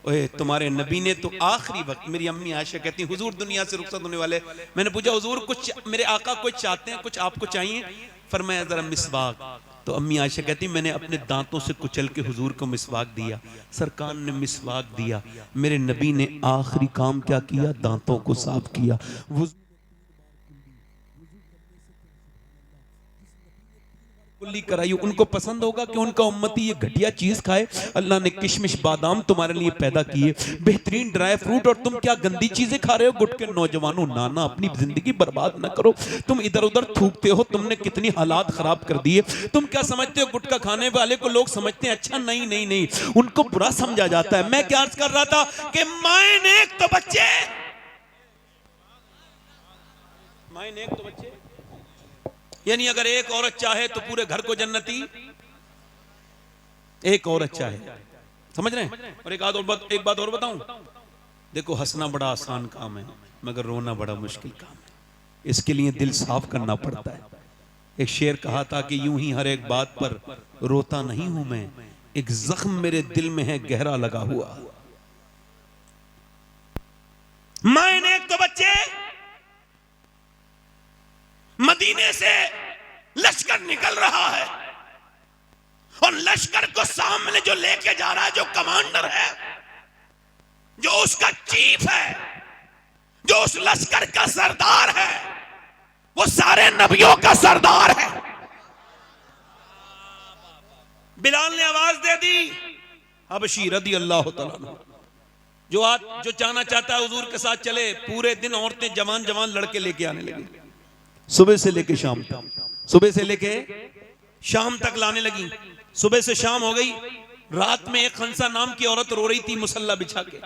Speaker 1: ओए तुम्हारे नबी ने तो आखिरी वक्त, मेरी अम्मी आयशा कहती हुजूर दुनिया से रुखसत होने वाले, मैंने पूछा हुजूर कुछ मेरे आका कुछ चाहते हैं, कुछ आपको चाहिए, फरमाया जरा मिसवाक। तो अम्मी आयशा कहती मैंने अपने दांतों से कुचल के हुजूर को मिसवाक दिया, सरकार ने मिसवाक दिया। मेरे नबी ने आखिरी काम क्या किया, दांतों को साफ किया। कुल्ली कराई, उनको पसंद होगा कि उनका उम्मती ये घटिया चीज खाए? अल्लाह ने किशमिश बादाम तुम्हारे लिए पैदा किए, बेहतरीन ड्राई फ्रूट, और तुम क्या गंदी चीजें खा रहे हो? गुट के नौजवानों, नाना अपनी जिंदगी बर्बाद ना करो, तुम इधर उधर थूकते हो, तुमने कितनी हालात खराब कर दिए। तुम क्या समझते हो गुटखा खाने वाले को लोग समझते हैं अच्छा? नहीं नहीं नहीं, उनको बुरा समझा जाता है। मैं क्या अर्ज कर रहा था कि माए नेक तो बच्चे, माए नेक तो बच्चे, यानी अगर एक औरत चाहे तो पूरे घर को जन्नती, एक औरत चाहे, समझ रहे हैं? और एक बात और बताऊं, देखो हंसना बड़ा आसान काम है मगर रोना बड़ा मुश्किल काम है, इसके लिए दिल साफ करना पड़ता है। एक शेर कहा था कि यूं ही हर एक बात पर रोता नहीं हूं मैं, एक जख्म मेरे दिल में है गहरा लगा हुआ। मैंने एक तो बच्चे, मदीने से लश्कर निकल रहा है और लश्कर को सामने जो लेके जा रहा है, जो कमांडर है, जो उसका चीफ है, जो उस लश्कर का सरदार है, वो सारे नबियों का सरदार है। बिलाल ने आवाज दे दी, हबशी रदी अल्लाह तआला अन्हु, जो जाना चाहता है हुजूर के साथ चले। पूरे दिन औरतें जवान जवान लड़के लेके आने लगी, सुबह से लेके शाम तक, सुबह से लेके शाम तक लाने लगी। सुबह से शाम हो गई, रात में एक खंसा नाम की औरत रो रही थी मुसल्ला बिछा के,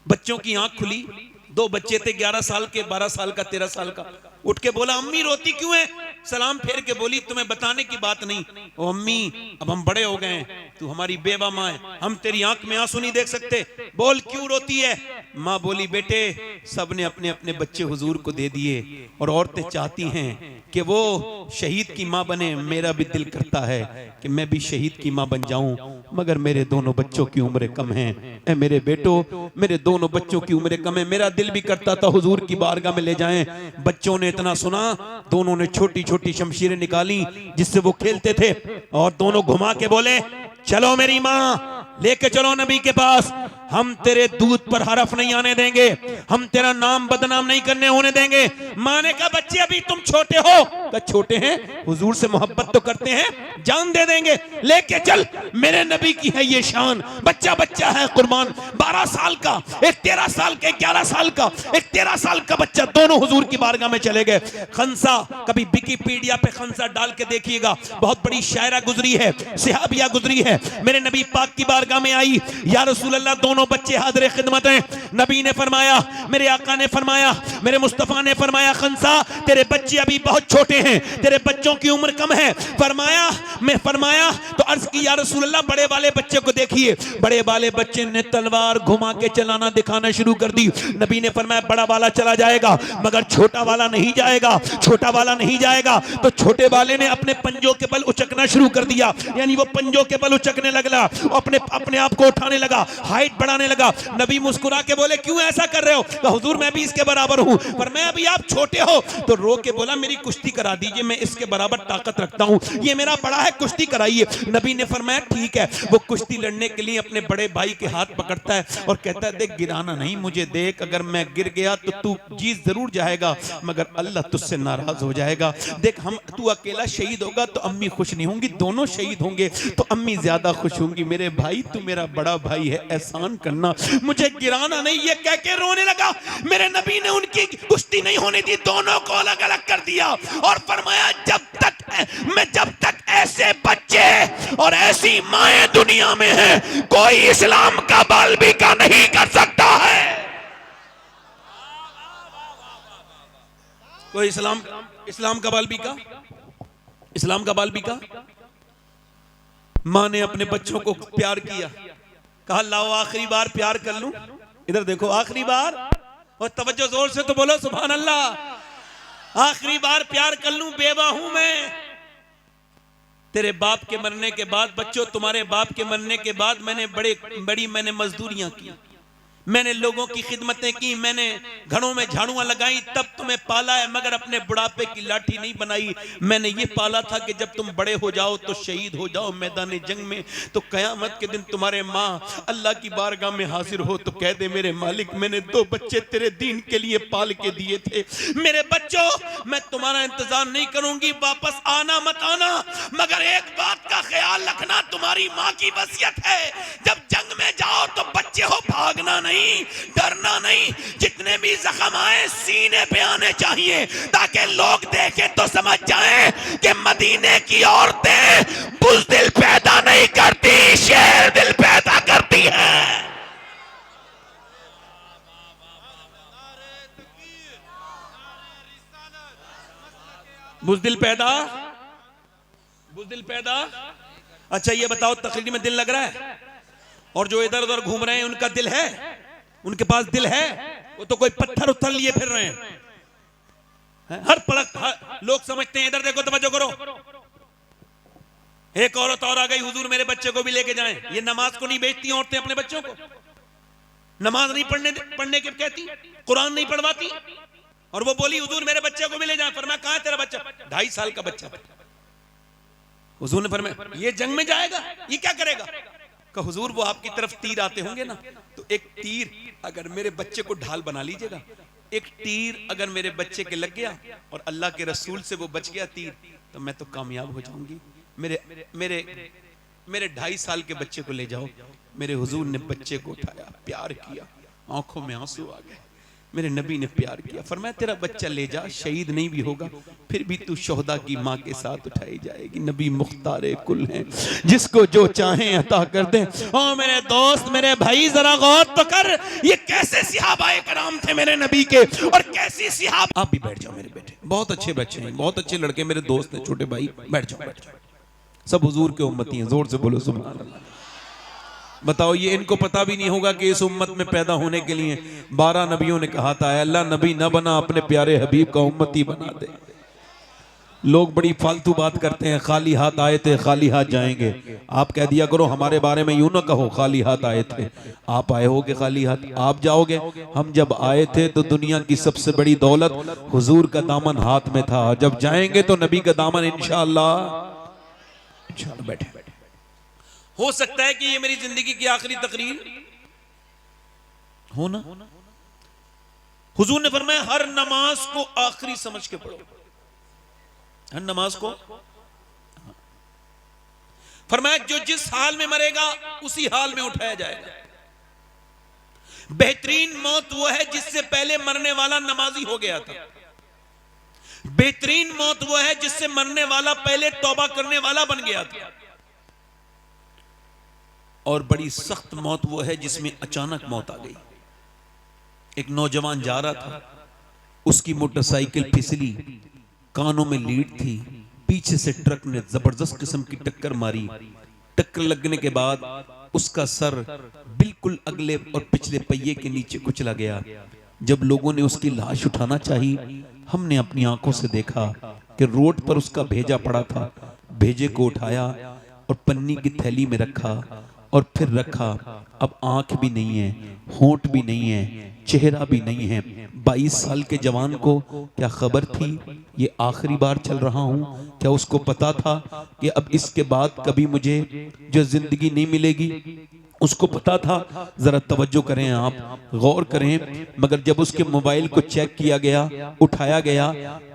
Speaker 1: बच्चों की आंख खुली, 2 बच्चे थे, 11 साल के, 12 साल का, 13 साल का। उठ के बोला अम्मी रोती क्यों है? सलाम फेर के बोली तुम्हें बताने की बात नहीं। ओ अम्मी अब हम बड़े हो गए हैं, तू हमारी बेवा माँ है, हम तेरी आंख में आंसू नहीं देख सकते, बोल क्यों रोती है? माँ बोली बेटे सबने अपने अपने बच्चे हुजूर को दे दिए और औरतें चाहती हैं कि वो शहीद की माँ बने, मेरा भी दिल करता है कि मैं भी शहीद की माँ बन जाऊं, मगर मेरे दोनों बच्चों की उम्र कम है। ए मेरे बेटो, मेरे दोनों बच्चों की उम्र कम है, मेरा दिल भी करता था हुजूर की बारगाह में ले जाएं। बच्चों ने इतना सुना, दोनों ने छोटी छोटी शमशीरें निकाली जिससे वो खेलते थे और दोनों घुमा के बोले चलो मेरी माँ, लेके चलो नबी के पास, हम तेरे दूध पर हरफ नहीं आने देंगे, हम तेरा नाम बदनाम नहीं करने होने देंगे। माँ ने कहा बच्चे अभी तुम छोटे हो। कहा छोटे हैं, हुजूर से मोहब्बत तो करते हैं, जान दे देंगे, लेके चल, मेरे नबी की है ये शान। बच्चा बच्चा है कुर्बान, 12 साल का, एक 13 साल का, 11 साल का, एक 13 साल का बच्चा, दोनों हुजूर की बारगाह में चले गए। खंसा, कभी विकिपीडिया पे खंसा डाल के देखिएगा, बहुत बड़ी शायरा गुजरी है, सहाबिया गुजरी है, मेरे नबी पाक की बारगाह में आई, या रसूल अल्लाह दोनों बच्चे हाजिर खिदमत हैं। नबी ने फरमाया, मेरे आका ने फरमाया, मेरे मुस्तफा ने फरमाया खंसा तेरे बच्चे अभी बहुत छोटे हैं, तेरे बच्चों की उम्र कम है। फरमाया तो अर्ज की या रसूल अल्लाह बड़े वाले बच्चे को देखिए। बड़े वाले बच्चे ने तलवार घुमा के चलाना दिखाना शुरू कर दी। नबी ने फरमाया बड़ा वाला चला जाएगा मगर छोटा वाला नहीं जाएगा, छोटा वाला नहीं जाएगा। तो छोटे वाले ने अपने पंजों के बल उचकना शुरू कर दिया, यानी वो पंजों के बल उचकने लगा, अपने आप को उठाने लगा, हाइट बढ़ाने लगा। नबी मुस्कुरा के बोले क्यों ऐसा कर रहे हो? तो हुजूर मैं भी इसके बराबर हूं, पर मैं अभी आप छोटे हो। तो रो के बोला मेरी कुश्ती करा दीजिए, मैं इसके बराबर ताकत रखता हूं, ये मेरा बड़ा है, कुश्ती कराइए। नबी ने फरमाया ठीक है। वो कुश्ती लड़ने के लिए अपने बड़े भाई के हाथ पकड़ता है और कहता है देख गिराना नहीं मुझे, देख अगर मैं गिर गया तो तू जीत जरूर जाएगा मगर अल्लाह तुझसे नाराज हो जाएगा। देख हम तू अकेला शहीद होगा तो अम्मी खुश नहीं होंगी, दोनों शहीद होंगे तो अम्मी ज्यादा खुश होंगी। मेरे भाई तू मेरा बड़ा भाई है, एहसान करना, मुझे गिराना नहीं। ये कह के रोने लगा। मेरे नबी ने उनकी कुश्ती नहीं होने दी, दोनों को अलग अलग कर दिया और फरमाया जब तक ऐसे बच्चे और ऐसी माएं दुनिया में हैं कोई इस्लाम का बालबिका नहीं कर सकता है। कोई इस्लाम का बालबिका, इस्लाम का बालबिका। मां ने अपने बच्चों को प्यार किया, कहा लाओ आखिरी बार प्यार कर लूं, इधर देखो आखिरी बार, और तवज्जो जोर से तो बोलो सुभान अल्लाह। आखिरी बार प्यार कर लूं, बेवा हूं मैं। तेरे बाप के मरने के बाद, बच्चों तुम्हारे बाप के मरने के बाद मैंने बड़ी मैंने मजदूरियां की, मैंने लोगों की खिदमतें की, मैंने घरों में झाड़ुआं लगाई, तब तुम्हें पाला है, मगर अपने बुढ़ापे की लाठी नहीं बनाई। मैंने ये पाला था कि जब तुम बड़े हो जाओ तो शहीद हो जाओ मैदान जंग में, तो कयामत के दिन तुम्हारे माँ अल्लाह की बारगाह में हाजिर हो तो कह दे मेरे मालिक मैंने 2 बच्चे तेरे दीन के लिए पाल के दिए थे। मेरे बच्चों, मैं तुम्हारा इंतजार नहीं करूंगी, वापस आना मत आना, मगर एक बात का ख्याल रखना, तुम्हारी माँ की वसीयत है, जब जंग में जाओ तो बच्चे हो, भागना नहीं, डरना नहीं, जितने भी जख्म आए सीने पे आने चाहिए, ताकि लोग देखें तो समझ जाएं कि मदीने की औरतें बुज़दिल पैदा नहीं करती, शेर दिल पैदा करती हैं। बुज़दिल पैदा। अच्छा ये बताओ, तकरीर में दिल लग रहा है, और जो इधर उधर घूम रहे हैं उनका दिल है? उनके पास दिल है? वो तो कोई पत्थर उत्थर लिए फिर रहे हैं। हर पलक लोग समझते हैं, इधर देखो, तवज्जो करो, एक औरत और आ गई, हुजूर मेरे बच्चे को भी लेके जाएं। ये नमाज को नहीं बेचती औरतें अपने बच्चों को, नमाज नहीं पढ़ने के कहती, कुरान नहीं पढ़वाती, और वो बोली हुजूर मेरे बच्चे को भी ले जाएं। फरमाया कहां है तेरा बच्चा? 2.5 साल का बच्चा। हुजूर ने फरमाया ये जंग में जाएगा, ये क्या करेगा? का हुजूर वो आपकी तरफ तीर आते होंगे ना, तो एक तीर अगर मेरे बच्चे को ढाल बना लीजिएगा, एक तीर अगर मेरे बच्चे के लग गया और अल्लाह के रसूल से वो बच गया तीर, तो मैं तो कामयाब हो जाऊंगी। मेरे 2.5 साल के बच्चे को ले जाओ। मेरे हुजूर ने बच्चे को उठाया, प्यार किया, आंखों में आंसू आ गए। मेरे नबी ने प्यार किया, फरमाया तेरा बच्चा ले जा, शहीद नहीं भी होगा फिर भी तू शोहदा की माँ के साथ उठाई जाएगी। नबी मुख्तारे कुल हैं, जिसको जो चाहें अता कर दे। ओ मेरे दोस्त, मेरे भाई, जरा गौर तो कर, ये कैसे सहाबाए कराम थे मेरे नबी के, और कैसी सहाब। आप भी बैठ जाओ मेरे बेटे, बहुत अच्छे बच्चे हैं, बहुत अच्छे लड़के, मेरे दोस्त हैं, छोटे भाई, बैठ जाओ, सब हुजूर के उम्मती हैं। जोर से बोलो सुभान अल्लाह। बताओ, ये इनको पता भी नहीं होगा कि इस उम्मत में पैदा होने के लिए 12 नबियों ने कहा था अल्लाह नबी न बना, अपने प्यारे हबीब का उम्मती बना दे। लोग बड़ी फालतू बात करते हैं, खाली हाथ आए थे खाली हाथ जाएंगे। आप कह दिया करो हमारे बारे में यूं ना कहो खाली हाथ आए थे, आप आए होगे खाली हाथ, आप जाओगे। हम जब आए थे तो दुनिया की सबसे बड़ी दौलत हुजूर का दामन हाथ में था, जब जाएंगे तो नबी का दामन इंशाअल्लाह। बैठे, हो सकता है कि ये मेरी जिंदगी की आखिरी तकरीर हो ना। हुजूर ने फरमाया हर नमाज को आखिरी समझ के पढ़ो, हर नमाज को। फरमाया जो जिस हाल में मरेगा उसी हाल में उठाया जाएगा। बेहतरीन मौत वो है जिससे पहले मरने वाला नमाजी हो गया था। बेहतरीन मौत वो है जिससे मरने वाला पहले तौबा करने वाला बन गया था। और बड़ी सख्त मौत वो है जिसमें अचानक मौत आ गई। एक नौजवान जा रहा था, उसकी मोटरसाइकिल फिसली, कानों में लीड थी, पीछे से ट्रक ने जबरदस्त किस्म की टक्कर मारी। टक्कर लगने के बाद उसका सर बिल्कुल अगले और पिछले पहिए के नीचे कुचला गया। जब लोगों ने उसकी लाश उठाना चाही, हमने अपनी आंखों से देखा कि रोड पर उसका भेजा पड़ा था। भेजे को उठाया और पन्नी की थैली में रखा और फिर रखा। अब आंख भी नहीं है, होंठ भी नहीं है, चेहरा भी नहीं है। 22 साल के जवान को क्या खबर थी ये आखिरी बार चल रहा हूं? क्या उसको पता था कि अब इसके बाद कभी मुझे जो जिंदगी नहीं मिलेगी? उसको पता था। जरा तवज्जो करें, आप गौर करें। मगर जब उसके मोबाइल को चेक किया गया, उठाया गया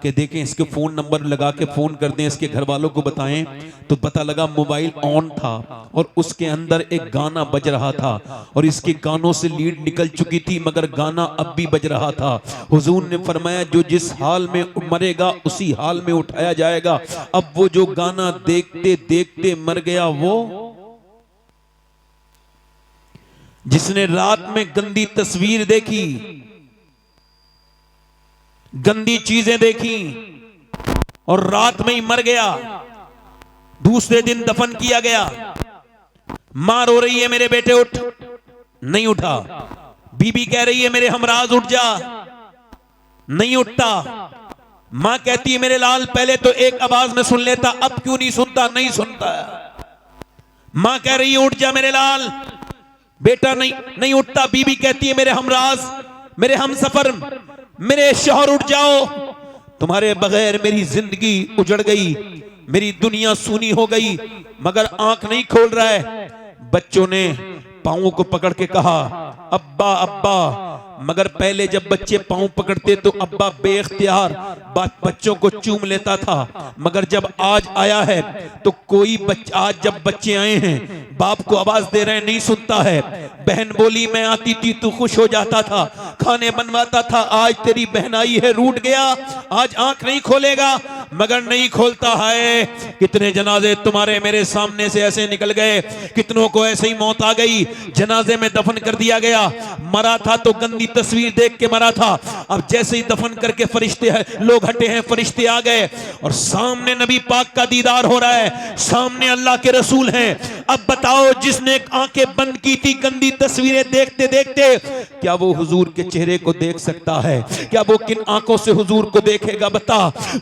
Speaker 1: कि देखें इसके फोन नंबर लगा के फोन कर दें, इसके घर वालों को बताएं, तो पता लगा मोबाइल ऑन था और उसके अंदर एक गाना बज रहा था और इसके कानों से लीड निकल चुकी थी मगर गाना अब भी बज रहा था। हुजूर ने फरमाया जो जिस हाल में मरेगा उसी हाल में उठाया जाएगा। अब वो जो गाना देखते देखते मर गया, वो जिसने रात में गंदी तस्वीर देखी, गंदी चीजें देखी और रात में ही मर गया, दूसरे दिन दफन किया गया। मां रो रही है मेरे बेटे उठ, नहीं उठा। बीबी कह रही है मेरे हमराज उठ जा, नहीं उठता। मां कहती है मेरे लाल पहले तो एक आवाज में सुन लेता, अब क्यों नहीं सुनता? नहीं सुनता। मां कह रही है उठ जा मेरे लाल, बेटा नहीं नहीं उठता। बीबी कहती है मेरे हमराज, मेरे हमसफर, मेरे शौहर उठ जाओ, तुम्हारे बगैर मेरी जिंदगी उजड़ गई, मेरी दुनिया सूनी हो गई। मगर आंख नहीं खोल रहा है। बच्चों ने पांवों को पकड़ के कहा अब्बा अब्बा, मगर पहले जब बच्चे पांव पकड़ते तो अब्बा बेख्तियार बच्चों को चूम लेता था। मगर जब आज आया है तो कोई बच्चा, आज जब बच्चे आए हैं बाप को आवाज दे रहे हैं, नहीं सुनता है। बहन बोली मैं आती थी तू खुश हो जाता था, खाने बनवाता था, आज तेरी बहन आई है रूठ गया, आज आंख नहीं खोलेगा। मगर नहीं खोलता है। कितने जनाजे तुम्हारे मेरे सामने से ऐसे निकल गए, कितनों को ऐसे ही मौत आ गई, जनाजे में दफन कर दिया गया। मरा था तो गंदी तस्वीर देख के मरा था, अब जैसे ही दफन करके फरिश्ते लोग हटे हैं, फरिश्ते आ गए और सामने नबी पाक का दीदार हो रहा है, सामने अल्लाह के रसूल हैं। अब बताओ जिसने आंखें बंद की थी गंदी तस्वीरें देखते देखते, क्या वो हुजूर के चेहरे को देख सकता है? क्या वो किन आंखों से हुजूर को देखेगा? बता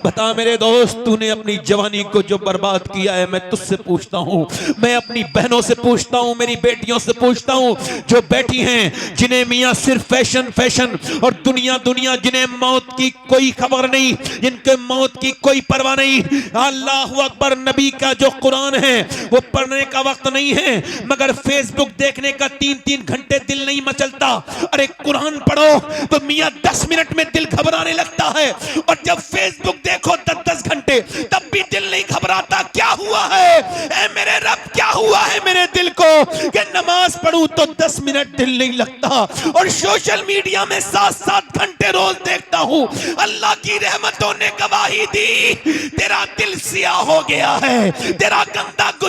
Speaker 1: बता मेरे दोस्त, तूने अपनी जवानी को जो बर्बाद किया है, मैं तुझसे पूछता हूं, मैं अपनी बहनों से पूछता हूं, मेरी बेटियों से पूछता हूं जो बैठी हैं, जिन्हें मियां सिर्फ फैशन फैशन और दुनिया दुनिया, जिन्हें मौत की कोई खबर नहीं, जिनके मौत की कोई परवाह नहीं। अल्लाहु अकबर, नबी का जो कुरान है वो पढ़ने का वक्त नहीं है, मगर फेसबुक देखने का 3-3 घंटे दिल नहीं मचलता। अरे कुरान पढ़ो तो मियां 10 मिनट में दिल घबराने लगता है, और जब फेसबुक देखो 10-10 घंटे तब भी दिल नहीं घबराता। क्या हुआ है ऐ मेरे रब, क्या हुआ है मेरे दिल को कि नमाज पढ़ूं तो 10 मिनट दिल नहीं लगता, और सोशल मीडिया में 7-7 घंटे रोज देखता हूं। अल्लाह की रहमतों ने गवाही दी, तेरा दिल सियाह हो गया है, तेरा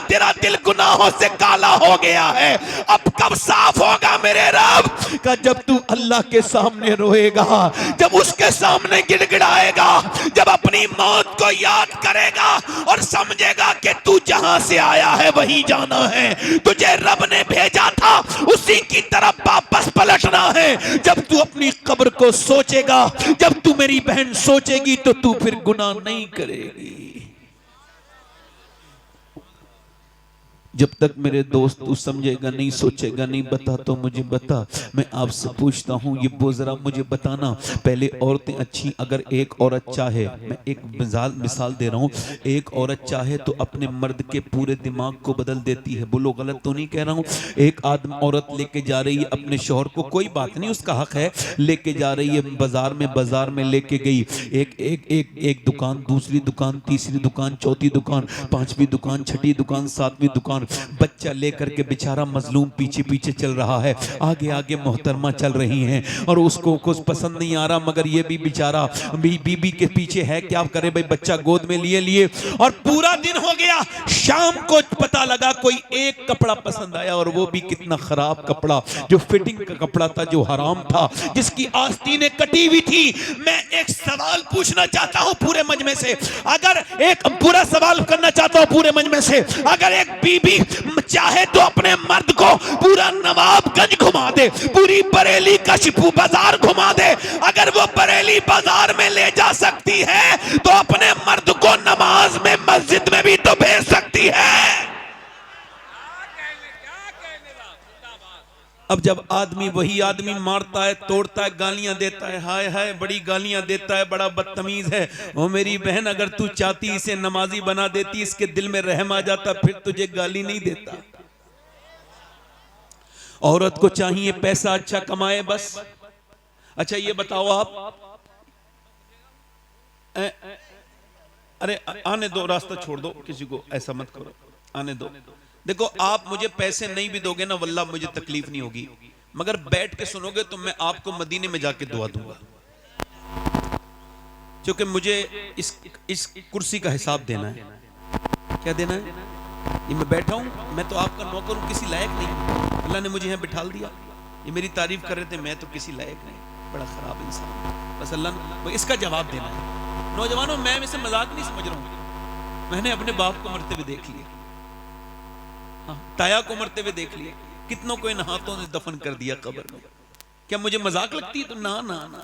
Speaker 1: तेरा दिल गुनाहों से काला हो गया है। अब कब साफ होगा मेरे रब का? जब तू अल्लाह के सामने रोएगा, जब उसके सामने गिड़गिड़ाएगा, जब अपनी मौत को याद करेगा और समझेगा कि तू जहां से आया है वहीं जाना है, तुझे रब ने भेजा था उसी की तरफ वापस पलटना है। जब तू अपनी कब्र को सोचेगा, जब तू मेरी बहन सोचेगी, तो तू फिर गुनाह नहीं करेगी। जब तक मेरे दोस्त तू समझेगा नहीं, सोचेगा नहीं, बता तो मुझे बता। मैं आपसे पूछता हूँ, ये वो जरा मुझे बताना, पहले औरतें अच्छी, अगर एक औरत चाहे, मैं एक मिसाल दे रहा हूँ, एक औरत चाहे तो अपने मर्द के पूरे दिमाग को बदल देती है। बोलो गलत तो नहीं कह रहा हूँ? एक आदमी औरत लेके जा रही है अपने शौहर को, कोई बात नहीं, उसका हक है, लेके जा रही है बाजार में लेके गई, एक दुकान, दूसरी दुकान, तीसरी दुकान, चौथी दुकान, पांचवी दुकान, छठी दुकान, सातवीं दुकान, बच्चा लेकर के बेचारा मजलूम पीछे पीछे चल रहा है, आगे आगे मोहतरमा चल रही हैं, और उसको कुछ पसंद नहीं आ रहा, मगर ये भी बेचारा बीबी के पीछे है, क्या करे भाई, बच्चा गोद में लिए और पूरा दिन हो गया। शाम को पता लगा कोई एक कपड़ा पसंद आया, और वो भी कितना खराब कपड़ा, जो फिटिंग का कपड़ा था, जो हराम था, जिसकी आस्तीनें कटी हुई थी। मैं एक सवाल पूछना चाहता हूं पूरे मजमे से, अगर एक पूरा सवाल करना चाहता हूं पूरे मजमे से, अगर एक बीबी चाहे तो अपने मर्द को पूरा नवाबगंज घुमा दे, पूरी बरेली कशपू बाजार घुमा दे, अगर वो बरेली बाजार में ले जा सकती है तो अपने मर्द को नमाज में मस्जिद में भी तो भेज सकती है। अब जब वही आदमी मारता है, तोड़ता है, गालियां देता है, हाय हाय बड़ी गालियां देता है, बड़ा बदतमीज है, वो मेरी बहन अगर तू चाहती इसे नमाजी बना देती, इसके दिल में रहम आ जाता, फिर तुझे गाली नहीं देता। औरत को चाहिए पैसा अच्छा कमाए बस। अच्छा ये बताओ आप, अरे आने दो, रास्ता छोड़ दो, किसी को ऐसा मत करो, आने दो। देखो आप मुझे पैसे नहीं भी दोगे ना, वल्लाह मुझे तकलीफ नहीं होगी, मगर बैठ के सुनोगे तो मैं आपको मदीने में जाके दुआ दूंगा, क्योंकि मुझे इस कुर्सी का हिसाब देना है। क्या देना है? ये मैं बैठा हूं, मैं तो आपका नौकर हूं, किसी लायक नहीं, अल्लाह ने मुझे यहाँ बिठाल दिया। ये मेरी तारीफ कर रहे थे, मैं तो किसी लायक नहीं, बड़ा खराब इंसान, बस अल्लाह ने इसका जवाब देना है। नौजवानों, मैं इसे मजाक नहीं समझ रहा हूं, मैंने अपने बाप को मरते हुए देख लिया, ताया को मरते हुए देख लिया, कितनों को इन हाथों ने दफन कर दिया कब्र में। क्या मुझे मजाक लगती है? तो ना ना ना,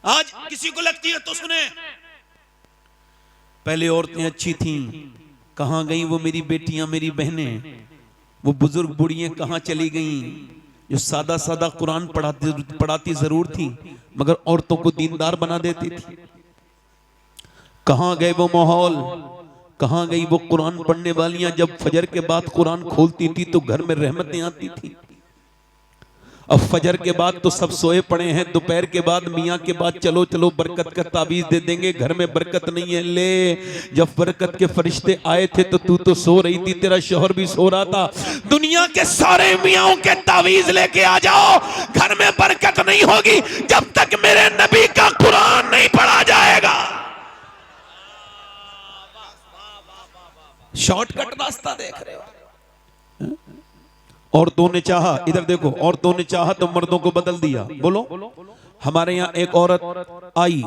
Speaker 1: आज किसी को लगती है तो सुने। पहले औरतें अच्छी थीं, कहां गई वो मेरी बेटियां, मेरी बहनें? वो बुजुर्ग बुढ़ियां कहाँ चली गईं जो सादा सादा कुरान पढ़ाती जरूर थी मगर औरतों को दीनदार बना देती थी। कहाँ गए वो माहौल, कहाँ गई वो कुरान पढ़ने वालियां। जब फजर के बाद कुरान खोलती थी तो घर में रहमतें आती थी। अब फजर के बाद तो सब सोए पड़े हैं, दोपहर के बाद मियाँ के बाद चलो चलो बरकत का ताबीज दे देंगे, घर में बरकत नहीं है। ले जब बरकत के फरिश्ते आए थे तो तू तो सो रही थी, तेरा शौहर भी सो रहा था। दुनिया के सारे मियाँओं के ताबीज लेके आ जाओ, घर में बरकत नहीं होगी जब तक मेरे नबी का कुरान नहीं पढ़ा जाएगा। शॉर्टकट रास्ता देख रहे हो। औरतों ने चाहा, इधर देखो, औरतों ने चाहा तो मर्दों को बदल दिया। बोलो, हमारे यहाँ एक औरत आई,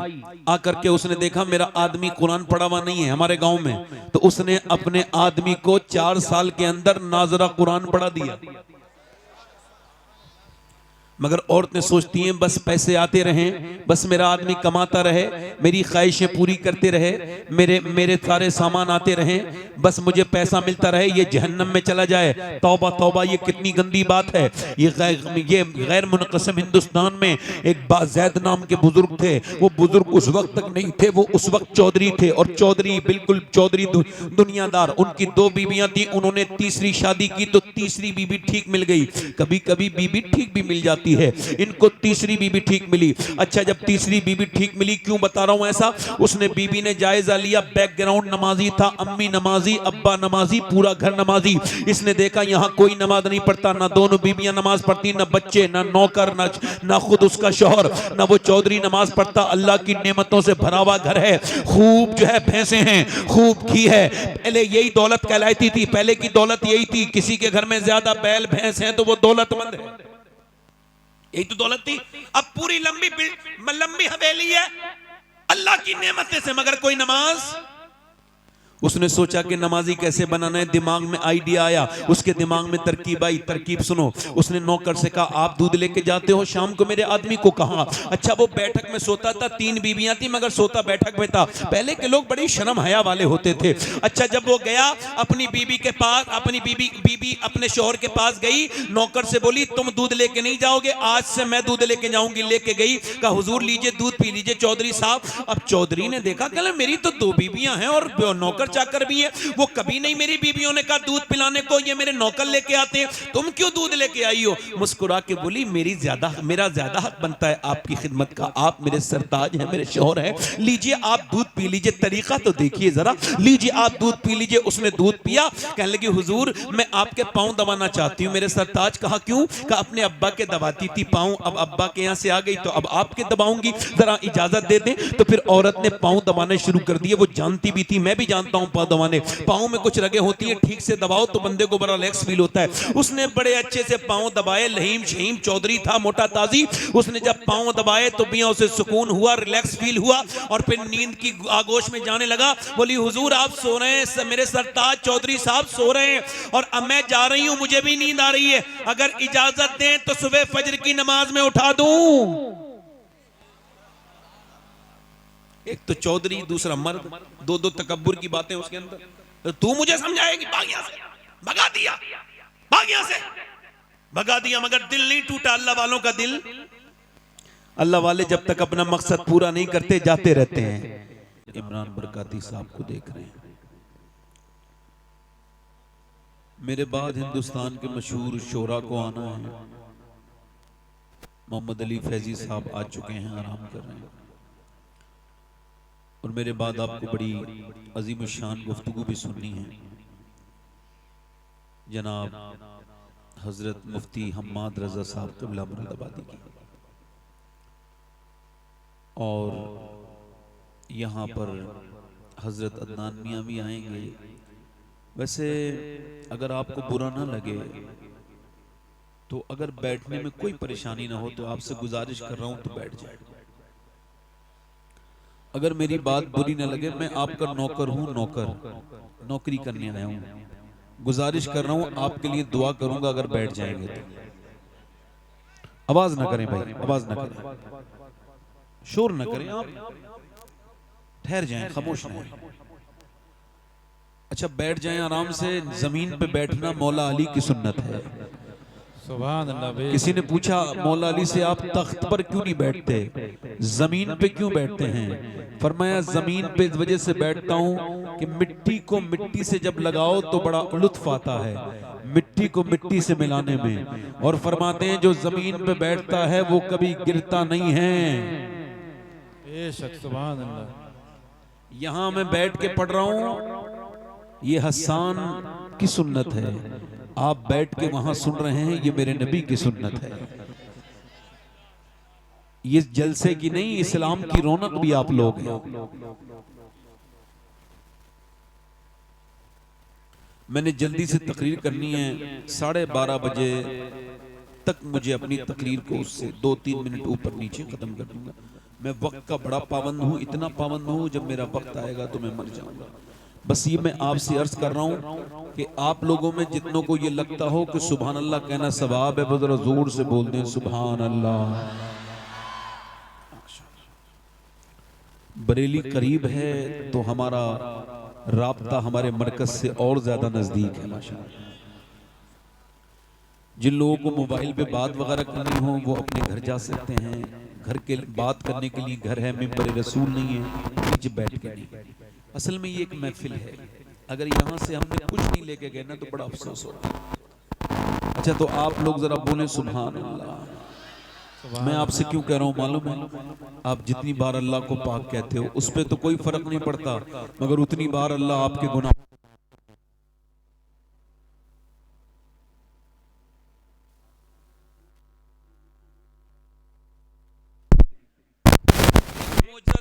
Speaker 1: आकर के उसने देखा मेरा आदमी कुरान पढ़ा हुआ नहीं है हमारे गांव में, तो उसने अपने आदमी को 4 साल के अंदर नाजरा कुरान पढ़ा दिया। मगर औरतें सोचती हैं बस पैसे आते रहें, बस मेरा आदमी कमाता रहे, मेरी ख्वाहिशें पूरी करते रहे, मेरे सारे सामान आते रहें, बस मुझे पैसा मिलता रहे, ये जहन्नम में चला जाए। तौबा तौबा, ये कितनी गंदी बात है। ये गैर मुनक़सिम हिंदुस्तान में एक बाज़ैद नाम के बुजुर्ग थे। वो बुजुर्ग उस वक्त तक नहीं थे, वो उस वक्त चौधरी थे, और चौधरी बिल्कुल चौधरी दुनियादार। उनकी 2 बीवियां थी, उन्होंने तीसरी शादी की तो तीसरी बीवी ठीक मिल गई। कभी कभी बीवी ठीक भी मिल जाती है, इनको तीसरी बीवी ठीक मिली। अच्छा, जब तीसरी बीवी ठीक मिली, क्यों बता रहा हूं ऐसा, उसने बीवी ने जायजा लिया, बैकग्राउंड नमाजी था, अम्मी नमाजी, अब्बा नमाजी, पूरा घर नमाजी। इसने देखा यहां कोई नमाज नहीं पढ़ता, ना दोनों बीवियां नमाज पढ़ती, ना बच्चे, ना नौकर, ना खुद उसका शौहर, ना वो चौधरी नमाज पढ़ता। अल्लाह की नेमतों से भरा हुआ घर है, खूब जो है भैंसे हैं, खूब घी है। पहले यही दौलत कहलाती थी, पहले की दौलत यही थी, किसी के घर में ज्यादा बैल भैंस हैं तो वो दौलतमंद है, यही तो दौलत थी। अब पूरी लंबी हवेली है अल्लाह की नेमतें से, मगर कोई नमाज। उसने सोचा कि नमाजी कैसे बनाना है, दिमाग में आइडिया आया, उसके दिमाग में तरकीब आई। तरकीब सुनो, उसने नौकर से कहा आप दूध लेके जाते हो शाम को मेरे आदमी को। कहा, अच्छा वो बैठक में सोता था, 3 बीवियां थी मगर सोता बैठक में था। पहले के लोग बड़ी शर्म हया वाले होते थे। अच्छा, जब वो गया अपनी बीवी के पास, अपनी बीवी अपने शौहर के पास गई, नौकर से बोली तुम दूध लेके नहीं जाओगे, आज से मैं दूध लेके जाऊंगी। लेके गई, कहा हुजूर लीजिए दूध पी लीजिए चौधरी साहब। अब चौधरी ने देखा, कहला मेरी तो 2 बीवियां हैं और नौकर चाकर भी है, वो कभी नहीं मेरी बीवियों ने कहा दूध पिलाने को, ये मेरे नौकर लेके आते हैं, तुम क्यों दूध लेके आई हो। मुस्कुरा के बोली मेरा ज्यादा हक बनता है आपकी खिदमत का, आप मेरे सरताज हैं, मेरे शौहर हैं, लीजिए आप दूध पी लीजिए। तरीका तो देखिए जरा, लीजिए आप दूध पी लीजिए। उसने दूध पिया, कहने लगी हुजूर मैं आपके पांव दबाना चाहती हूँ। मेरे सरताज। कहा क्यों। कहा अपने अब्बा के दबाती थी पांव, अब अब्बा के यहाँ से आ गई तो अब आपके दबाऊंगी, जरा इजाजत दे दें। तो फिर औरत ने पांव दबाने शुरू कर दिए। वो जानती भी थी, मैं भी जानता हूँ पांव दबाने, पांव में कुछ रगे होती है, ठीक से दबाओ तो बंदे को बड़ा रिलैक्स फील होता है। उसने बड़े अच्छे से पांव दबाए, लहीम शहीम चौधरी था, मोटा ताजी। उसने जब पांव दबाए तो मियां उसे सुकून हुआ, रिलैक्स फील हुआ, और फिर नींद की आगोश में जाने लगा। बोली हुजूर आप सो रहे हैं, मेरे सरताज चौधरी साहब सो रहे हैं और अब मैं जा रही हूं, मुझे भी नींद आ रही है, अगर इजाजत दें तो सुबह फजर की नमाज में उठा दूं। एक तो चौधरी, दूसरा मर्द, 2 तकब्बुर की बातें उसके अंदर। तो तू मुझे समझाएगी, भाग यहां से, भगा दिया, भाग यहां से, भगा दिया। मगर दिल नहीं टूटा अल्लाह वालों का दिल। अल्लाह वाले जब तक अपना मकसद पूरा नहीं करते जाते रहते हैं। इमरान बरकाती साहब को देख रहे हैं, मेरे बाद हिंदुस्तान के मशहूर शोरा को आना है। मोहम्मद अली फैजी साहब आ चुके हैं, आराम कर रहे हैं, और मेरे बाद आपको बड़ी अजीम शान गुफ्तगू भी सुननी है। जनाब हजरत मुफ्ती हम्माद रजा साहब क़िबला मुरादाबादी की, और यहाँ पर हजरत अदनान मियाँ भी आएंगे। वैसे अगर आपको बुरा ना लगे तो अगर बैठने में कोई परेशानी ना हो तो आपसे गुजारिश कर रहा हूँ तो बैठ जाए। अगर मेरी बात बुरी ना लगे, मैं आपका नौकर हूं, नौकरी करने आया हूं, गुजारिश कर रहा हूं आपके लिए दुआ करूंगा अगर बैठ जाएंगे तो। आवाज ना करें भाई, आवाज ना करें, शोर ना करें, आप ठहर जाएं, खामोश रहें। अच्छा बैठ जाएं आराम से। जमीन पे बैठना मौला अली की सुन्नत है।
Speaker 3: सुभान अल्लाह।
Speaker 1: किसी ने पूछा मौला अली से, आप तख्त पर क्यों नहीं बैठते, जमीन पे क्यों बैठते हैं? फरमाया जमीन पे इस वजह से बैठता हूँ कि मिट्टी को मिट्टी से जब लगाओ तो बड़ा लुत्फ आता है, मिट्टी को मिट्टी से मिलाने में। और फरमाते हैं जो जमीन पे बैठता है वो कभी गिरता नहीं है।
Speaker 3: बेशक सुभान अल्लाह।
Speaker 1: यहाँ मैं बैठ के पढ़ रहा हूँ, ये हसन की सुन्नत है। आप बैठ के वहां सुन रहे हैं, ये मेरे नबी की सुन्नत है। ये जलसे की नहीं, इस्लाम की रौनक भी आप लोग हैं। मैंने जल्दी से तकरीर करनी है, 12:30 बजे तक मुझे अपनी तकरीर को उससे 2-3 मिनट ऊपर नीचे खत्म कर दूंगा। मैं वक्त का बड़ा पाबंद हूँ, इतना पाबंद हूँ जब मेरा वक्त आएगा तो मैं मर जाऊंगा। बस ये मैं आपसे अर्ज कर रहा हूँ कि आप लोगों में जितनों को ये लगता हो कि सुभान अल्लाह कहना सवाब है, वो जरा जोर से बोल दें सुभान अल्लाह। बरेली करीब है तो हमारा राब्ता हमारे मरकज से और ज्यादा नजदीक है माशाअल्लाह। जिन लोगों को मोबाइल पे बात वगैरह करनी हो वो अपने घर जा सकते हैं। घर के बात करने के लिए घर है, मिंबर रसूल नहीं है, नीचे बैठ के नहीं। असल में ये एक महफिल है, अगर यहाँ से हमने कुछ नहीं लेके गए ना तो बड़ा अफसोस होगा। अच्छा तो आप लोग जरा बोले सुभान अल्लाह। मैं आपसे क्यों कह रहा हूँ मालूम है? आप जितनी बार अल्लाह को पाक कहते हो उस पर तो कोई फर्क नहीं पड़ता, मगर उतनी बार अल्लाह आपके गुनाह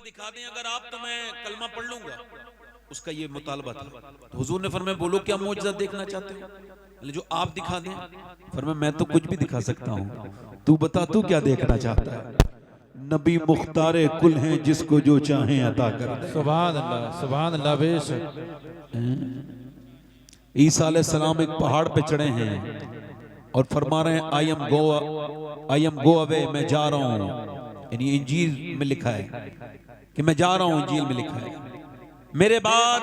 Speaker 1: दिखा दें अगर आप, तो मैं कलमा पढ़ लूंगा। उसका ये मुतालबा था। तो हुजूर ने फरमाया बोलो क्या मौजज़ा देखना चाहते हो? जो आप दिखा दें। फरमाया मैं तो कुछ भी दिखा सकता हूँ, तू बता तू क्या देखना चाहता है? नबी मुख्तारे कुल हैं, जिसको जो चाहें अता कर दे।
Speaker 3: सुभान अल्लाह सुभान अल्लाह। बेशक
Speaker 1: ईसा अलैहिस्सलाम एक पहाड़ पे चढ़े हैं और फरमा रहे हैं आई एम गो अवे, मैं जा रहा हूँ। यानी इंजील में लिखा है कि मैं जा रहा हूं, इंजील में लिखा है मेरे बाद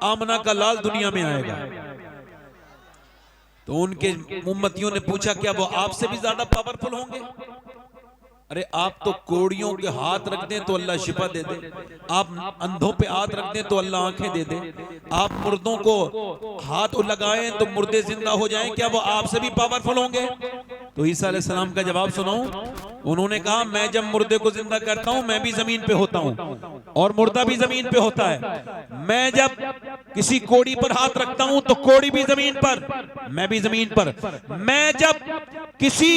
Speaker 1: आमना का लाल दुनिया में आएगा। तो उनके उम्मतियों ने पूछा क्या वो आपसे भी ज्यादा पावरफुल होंगे? अरे आप तो कोड़ियों के हाथ रख दें तो अल्लाह शिफा दे दे, आप अंधों पे हाथ रख दें तो अल्लाह आंखें दे दे, आप मुर्दों को हाथ लगाएं तो मुर्दे जिंदा हो जाएं, क्या वो आपसे भी पावरफुल होंगे? तो ईसा अलैहिस्सलाम का जवाब सुनाऊं? उन्होंने कहा मैं जब मुर्दे को जिंदा करता हूं मैं भी जमीन पे होता हूं और मुर्दा भी जमीन पे होता है। मैं जब किसी कोड़ी पर हाथ रखता हूं तो कोड़ी भी जमीन पर, मैं भी जमीन पर। मैं जब किसी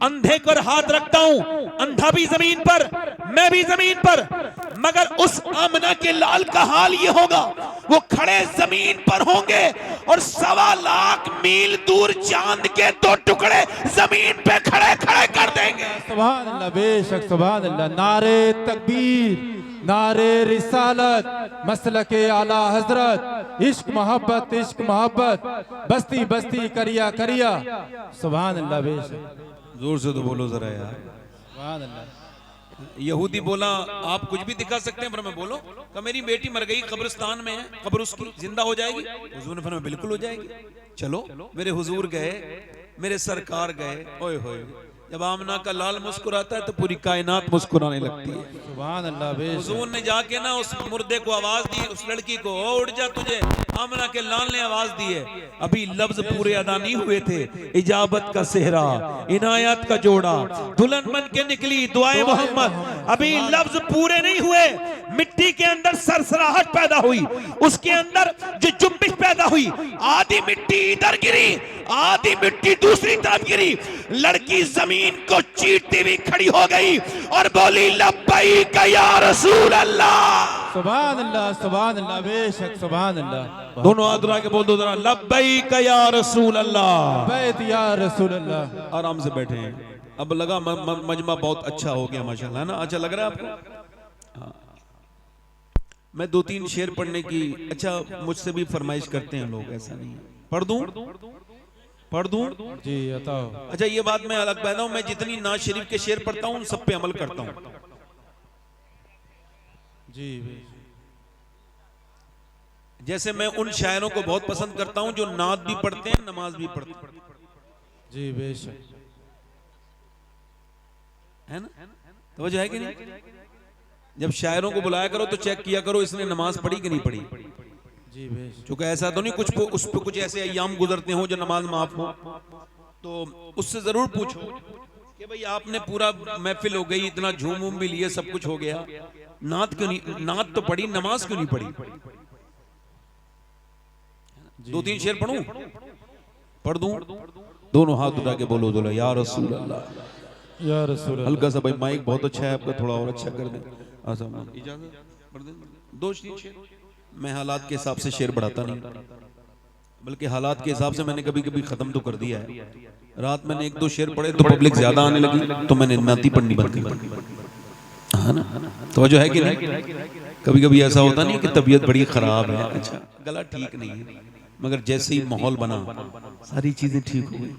Speaker 1: अंधे पर हाथ रखता हूं अंधा भी जमीन पर, मैं भी जमीन पर। मगर उस आमना के लाल का हाल ये होगा, वो खड़े जमीन पर होंगे और 1.25 लाख मील दूर चांद के 2 टुकड़े जमीन पे खड़े खड़े कर देंगे।
Speaker 3: सुभान अल्लाह। बेशक सुभान अल्लाह। नारे तकबीर, नारे रिसालत, मसलके आला हजरत, इश्क मोहब्बत, बस्ती बस्ती करिया करिया। सुभान अल्लाह। बेशक
Speaker 1: जोर से तो बोलो जरा यार।
Speaker 3: सुभान अल्लाह।
Speaker 1: यहूदी बोला आप कुछ भी दिखा सकते हैं, पर मैं बोलो कि मेरी बेटी मर गई कब्रिस्तान में है, कब्र उसकी जिंदा हो जाएगी? हुजूर ने फरमाया बिल्कुल हो जाएगी। चलो मेरे हुजूर गए, मेरे सरकार गए, ओए होए जब आमना का लाल मुस्कुराता है तो पूरी कायनात मुस्कुराने लगती है।
Speaker 3: सुभान अल्लाह।
Speaker 1: हुजूर ने जाके ना उस मुर्दे को आवाज दी, उस लड़की को, ओ उठ जा, तुझे आमना के लाल ने आवाज दी है। अभी लफ्ज पूरे अदा नहीं हुए थे, इजाबत का सेहरा, इनायत का जोड़ा, दुल्हन बन के निकली दुआए मोहम्मद, अभी लफ्ज पूरे नहीं हुए, मिट्टी के अंदर सरसराहट पैदा हुई, उसके अंदर जो जुम्बिश पैदा हुई, आधी मिट्टी इधर गिरी, आधी मिट्टी दूसरी तरफ गिरी, लड़की जमीन को चीरती हुई खड़ी हो गई और बोली लब्बैक या रसूल अल्लाह।
Speaker 3: सुभान अल्लाह सुभान अल्लाह। बेशक सुभान अल्लाह।
Speaker 1: दोनों हाथ उठा के बोल दो जरा, लब्बैक या रसूल अल्लाह।
Speaker 3: बैत या रसूल अल्लाह।
Speaker 1: आराम से बैठे हैं। अब लगा मजमा बहुत अच्छा हो गया माशाल्लाह, है ना? अच्छा लग रहा है आपको? हाँ। मैं 2-3 शेर पढ़ने की, अच्छा मुझसे भी फरमाइश करते हैं लोग, ऐसा नहीं है। पढ़ दूं?
Speaker 3: जी बताओ।
Speaker 1: अच्छा ये बात मैं अलग बता हूं, मैं जितनी नाज शरीफ के शेर पढ़ता हूं उन सब पे अमल करता हूं।
Speaker 3: जी
Speaker 1: जैसे मैं उन शायरों को बहुत पसंद करता हूं जो नात भी पढ़ते हैं, नमाज भी पढ़ते हैं,
Speaker 3: जी बेशक,
Speaker 1: है ना? तो वजह है कि नहीं? जब शायरों को बुलाया करो तो चेक किया करो इसने नमाज पढ़ी कि नहीं पढ़ी।
Speaker 3: जी बेशक,
Speaker 1: क्योंकि ऐसा तो नहीं कुछ उस पे कुछ ऐसे अय्याम गुजरते हो जो नमाज माफ हो, तो उससे जरूर पूछो कि भाई आपने पूरा महफिल हो गई, इतना झूम वूम भी लिए, सब कुछ हो गया, नात क्यों नहीं, नात तो पढ़ी, नमाज क्यों नहीं पढ़ी? दो तीन शेर पढ़ूं, पढ़ दूं? दोनों हाथ उठा के बोलो दोला या रसूल अल्लाह।
Speaker 3: या रसूल अल्लाह।
Speaker 1: हल्का सा भाई माइक बहुत अच्छा है आपका, थोड़ा और अच्छा कर दें। इजाजत पढ़ दें? दो तीन शेर। मैं हालात के हिसाब से शेर बढ़ाता नहीं, बल्कि हालात के हिसाब से मैंने कभी कभी खत्म तो कर दिया है। रात मैंने एक दो शेर पढ़े तो पब्लिक ज्यादा आने लगी तो मैंने नाती पढ़नी बंद कर दी, है ना? तो जो है कि नहीं, कभी कभी ऐसा होता नहीं कि तबीयत बड़ी खराब है, अच्छा गला ठीक नहीं है, मगर जैसे ही माहौल बना सारी चीजें ठीक हो गई।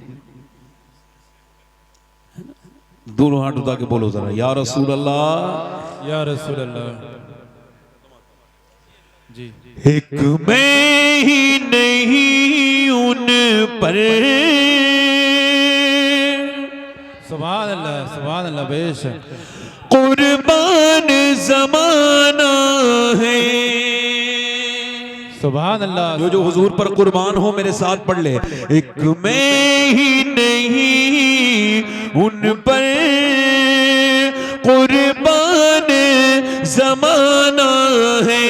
Speaker 1: दोनों हाथ उठा के बोलो जरा या रसूल अल्लाह,
Speaker 3: या रसूल अल्लाह। जी,
Speaker 1: एक मैं ही नहीं उन पर,
Speaker 3: सुभान अल्लाह, सुभान अल्लाह, बेशक,
Speaker 1: कुर्बान जमाना है।
Speaker 3: सुभान अल्लाह।
Speaker 1: जो हुजूर पर कुर्बान हो मेरे साथ पढ़ ले, एक मैं ही नहीं उन पर, कुर्बान जमाना है,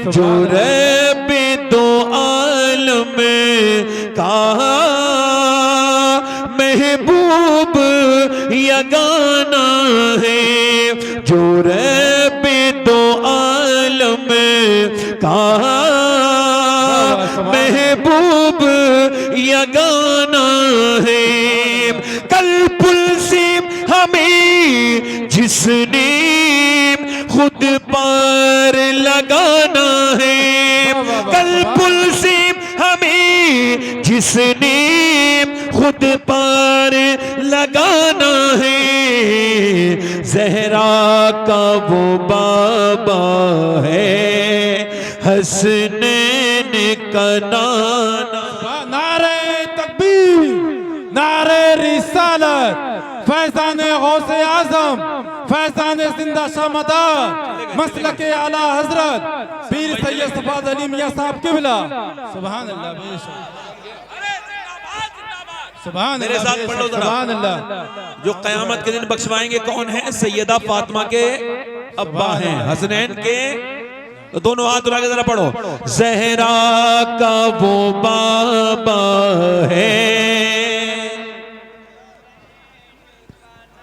Speaker 1: जो रब दो आलम का महबूब यगाना है, जो रब दो आलम का महबूब यगाना है। कल पुल से हमें जिसने खुद पार लगाना है, कल पुल से हमें जिसने खुद पार लगाना है, ज़हरा का वो बाबा है, हसनैन का नाना।
Speaker 3: नारे तकबीर, नारे रिसालत, फैज़ान गौसे आज़म, फैज़ान जिंदा शामदान, मसलके आला हजरत पीर सैयद सफाद अली मियां साहब किबला। सुभान अल्लाह, बेशक, सुभान
Speaker 1: मेरे
Speaker 3: अल्लाह,
Speaker 1: साथ पढ़ लो जरा।
Speaker 3: सुभान अल्लाह।
Speaker 1: जो कयामत के दिन बख्शवाएंगे कौन है? सैयदा फातिमा के अब्बा हैं, हसनैन के। तो दोनों हाथ उठा के जरा पढ़ो, ज़हरा का वो बाबा है।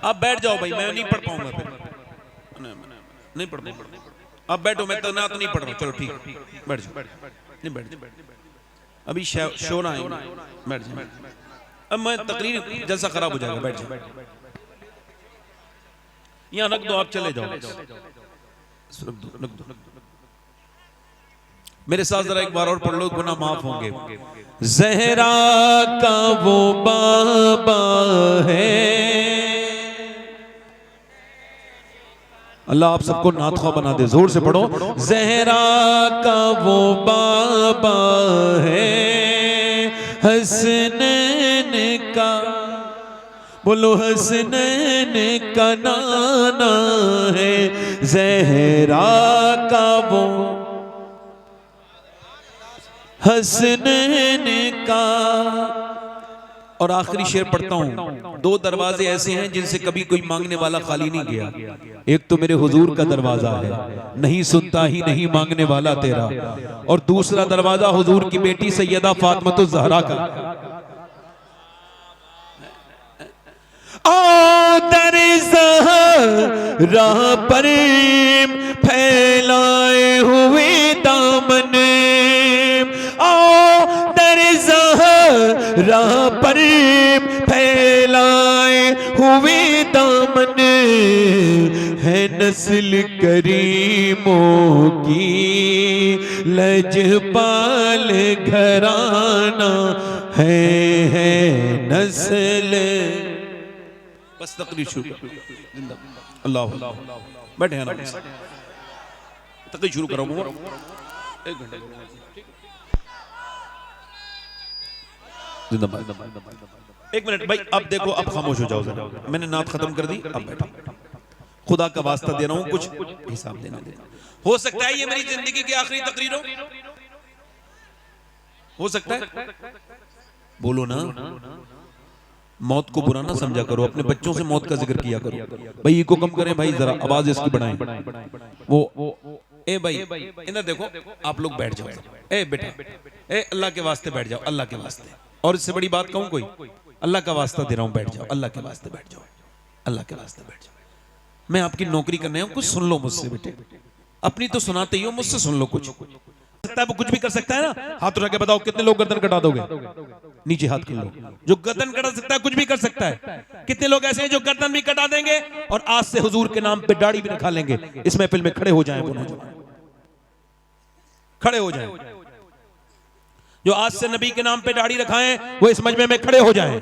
Speaker 1: अब बैठ जाओ भाई, मैं नहीं पढ़ पाऊंगा फिर, नहीं पढ़ पाऊंगा। अब बैठो, मैं तो ना तो नहीं पढ़ रहा, चलो ठीक, बैठ जाओ, नहीं बैठ जाओ, अभी शोर आए, बैठ जाओ। अब मैं तकरीर जैसा खराब हो जाएगा, बैठ जाओ, यहाँ रख दो, आप चले जाओ, रख दो। मेरे साथ जरा एक बार और पढ़ लो, गुनाह माफ होंगे। ज़हरा का वो बाबा है, अल्लाह आप सबको नातख़्वा बना दे, जोर से पढ़ो, ज़हरा का वो बाबा है, हसनैन का, बोलो हसनैन का नाना है, ज़हरा का वो हसनैन का। और आखिरी शेर पढ़ता हूं, दो दरवाजे ऐसे हैं जिनसे कभी कोई मांगने वाला खाली नहीं गया। एक तो मेरे हुजूर का दरवाजा है, नहीं सुनता ही नहीं मांगने वाला तेरा, और दूसरा दरवाजा हुजूर की बेटी सैयदा फातिमा ज़हरा का। ओ दर ज़हरा पर फैलाए हुए दामन, ओ दर ज़हरा पर फैलाए हुए दामन, है नस्ल करीमों की लजपाल घराना है नस्ल। बस तकरीर शुरू कर, अल्लाह बैठे हैं ना, तकरीर शुरू करो। एक घंटे जिंदाबाद। एक मिनट भाई, अब देखो, अब खामोश हो जाओ जरा। मैंने नात खत्म कर दी, अब बैठो। खुदा का वास्ता दे रहा हूं, कुछ हिसाब देना देना। हो सकता है ये मेरी जिंदगी की आखिरी तकरीर हो सकता है। बोलो ना, मौत को बुरा ना समझा करो, अपने बच्चों से मौत का जिक्र किया करो। भाई इको कम करें भाई, जरा आवाज इसकी बढ़ाएं। वो ए भाई इधर देखो, आप लोग बैठ जाओ। ए बेटा, ए अल्लाह के वास्ते बैठ जाओ, अल्लाह के वास्ते। और इससे बड़ी बात कहूं कोई, अल्लाह का वास्ता दे रहा हूं, बैठ जाओ, अल्लाह के वास्ते बैठ जाओ, अल्लाह के वास्ते बैठ जाओ। मैं आपकी नौकरी करने हूं, कुछ सुन लो मुझसे बेटे। अपनी तो सुनाते ही हो, मुझसे सुन लो कुछ। सकता है वो कुछ भी कर सकता है ना। हाथ उठा के बताओ कितने लोग गर्दन कटा दोगे? नीचे हाथ कर लो। जो गर्दन कटा सकता है कुछ भी कर सकता है। कितने लोग ऐसे हैं जो गर्दन भी कटा देंगे और आज से हुजूर के नाम पे दाढ़ी भी रखा लेंगे? इस महफिल में खड़े हो जाएं वो नौजवान, खड़े हो जाएं। जो आज से नबी के नाम पे दाढ़ी रखाएं वो इस मजमे में खड़े हो जाएं।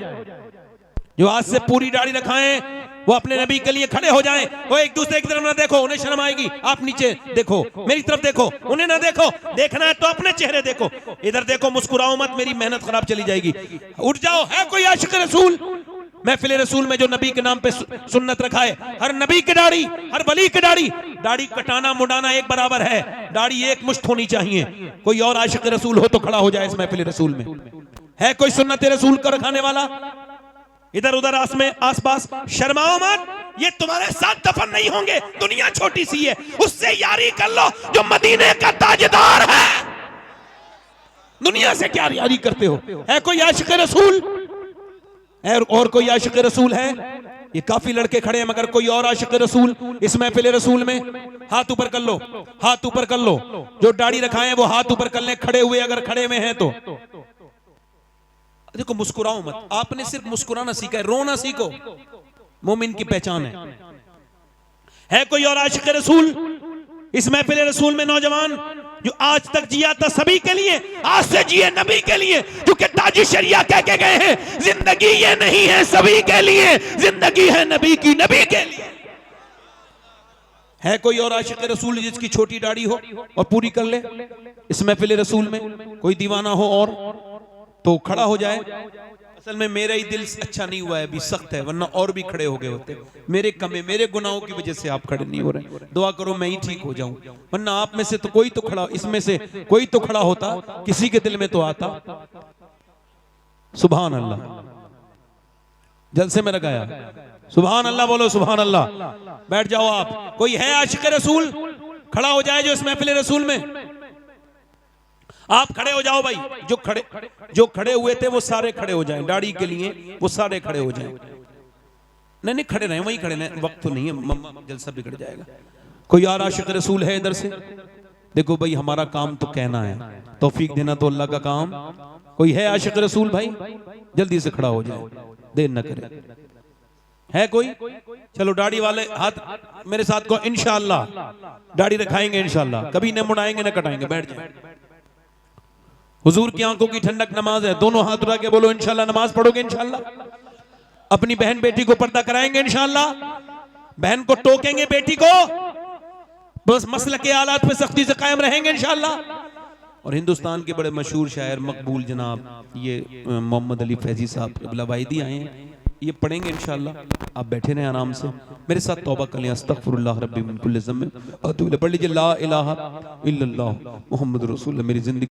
Speaker 1: जो आज से पूरी दाढ़ी रखाएं वो अपने नबी के लिए खड़े हो जाएं। वो एक दूसरे की तरफ ना देखो, उन्हें शर्म आएगी। आप नीचे देखो, मेरी तरफ देखो, उन्हें ना देखो। देखना है तो अपने चेहरे देखो, इधर देखो, मुस्कुराओ मत, मेरी मेहनत खराब चली जाएगी। उठ जाओ। है कोई आशिक रसूल? महफिल रसूल में जो नबी के नाम पे सुन्नत रखा है, हर नबी की दाढ़ी, हर वली की दाढ़ी, दाढ़ी कटाना मुड़ाना एक बराबर है। दाढ़ी एक मुश्त होनी चाहिए। कोई और आशिक रसूल हो तो खड़ा हो जाए इस महफिल रसूल में। है कोई सुन्नत रसूल को रखाने वाला? इधर उधर आस पास शर्माओ मत, ये तुम्हारे साथ दफन नहीं होंगे। दुनिया छोटी सी है, उससे यारी कर लो जो मदीने का ताजदार है। दुनिया से क्या यारी करते हो? है कोई आशिक रसूल? और कोई आशिक रसूल है? ये काफी लड़के खड़े हैं, मगर कोई और आशिक रसूल इस महफिल रसूल में? हाथ ऊपर कर लो, हाथ ऊपर कर लो। जो दाढ़ी रखाए वो हाथ ऊपर कर ले, खड़े हुए अगर खड़े में हैं तो। देखो, मुस्कुराओ मत। आपने सिर्फ मुस्कुराना सीखा है, रोना सीखो। मोमिन की पहचान है कोई और आशिक रसूल इस महफिल रसूल में? नौजवान जो आज तक जिया था सभी के लिए, आज से जिए नबी के लिए, क्योंकि ताजी शरिया कह के गए हैं जिंदगी ये नहीं है सभी के लिए, जिंदगी है नबी की, नबी के लिए। है कोई और आशिक रसूल जिसकी छोटी दाढ़ी हो और पूरी कर ले इस महफिल रसूल में? कोई दीवाना हो और तो खड़ा हो जाए। असल में मेरा ही दिल अच्छा नहीं हुआ है, अभी सख्त है, वरना और भी खड़े हो गए होते। मेरे कमे, मेरे गुनाहों की वजह से आप खड़े नहीं हो रहे। दुआ करो मैं ही ठीक हो जाऊं, वरना आप में से तो कोई तो खड़ा, इसमें से कोई तो खड़ा होता, किसी के दिल में तो आता। सुभान अल्लाह, जलसे में लगाया। सुभान अल्लाह बोलो, सुभान अल्लाह। बैठ जाओ आप। कोई है आशिक रसूल? खड़ा हो जाए जो इस महफिल रसूल में। आप खड़े हो जाओ भाई। जो खड़े हुए थे वो सारे खड़े हो जाएं दाढ़ी के लिए, वो सारे खड़े हो जाएं। नहीं खड़े रहें, वहीं खड़े रहें, वक्त तो नहीं है, मम्मा जलसा बिगड़ जाएगा। कोई और आशिक रसूल है इधर से? देखो भाई, हमारा काम तो कहना है, तौफीक देना तो अल्लाह का काम। कोई है आशिक रसूल भाई? जल्दी से खड़ा हो जाए, देर न करे। है कोई? चलो दाढ़ी वाले हाथ मेरे साथ को। इंशाअल्लाह दाढ़ी रखाएंगे, इंशाअल्लाह कभी न मुड़ाएंगे न कटाएंगे। बैठ जाए। हुजूर की आंखों की ठंडक नमाज है। दोनों हाथ उठा के बोलो इंशाल्लाह नमाज पढ़ोगे इंशाल्लाह। अपनी बहन बेटी को पर्दा कराएंगे इंशाल्लाह। बहन को टोकेंगे, बेटी को बस मसल के हालात पे सख्ती से कायम रहेंगे इंशाल्लाह। और हिंदुस्तान के बड़े मशहूर शायर मकबूल जनाब ये मोहम्मद अली फैजी साहब वाहिदी आए हैं, ये पढ़ेंगे इंशाल्लाह। आप बैठे रहें आराम से, मेरे साथ तौबा कर लें। अस्तगफिरुल्लाह रब्बी मिन कुल्लि ज़म्बिन, पढ़ लीजिए ला इलाहा इल्लल्लाह मुहम्मद रसूलुल्लाह। मेरी जिंदगी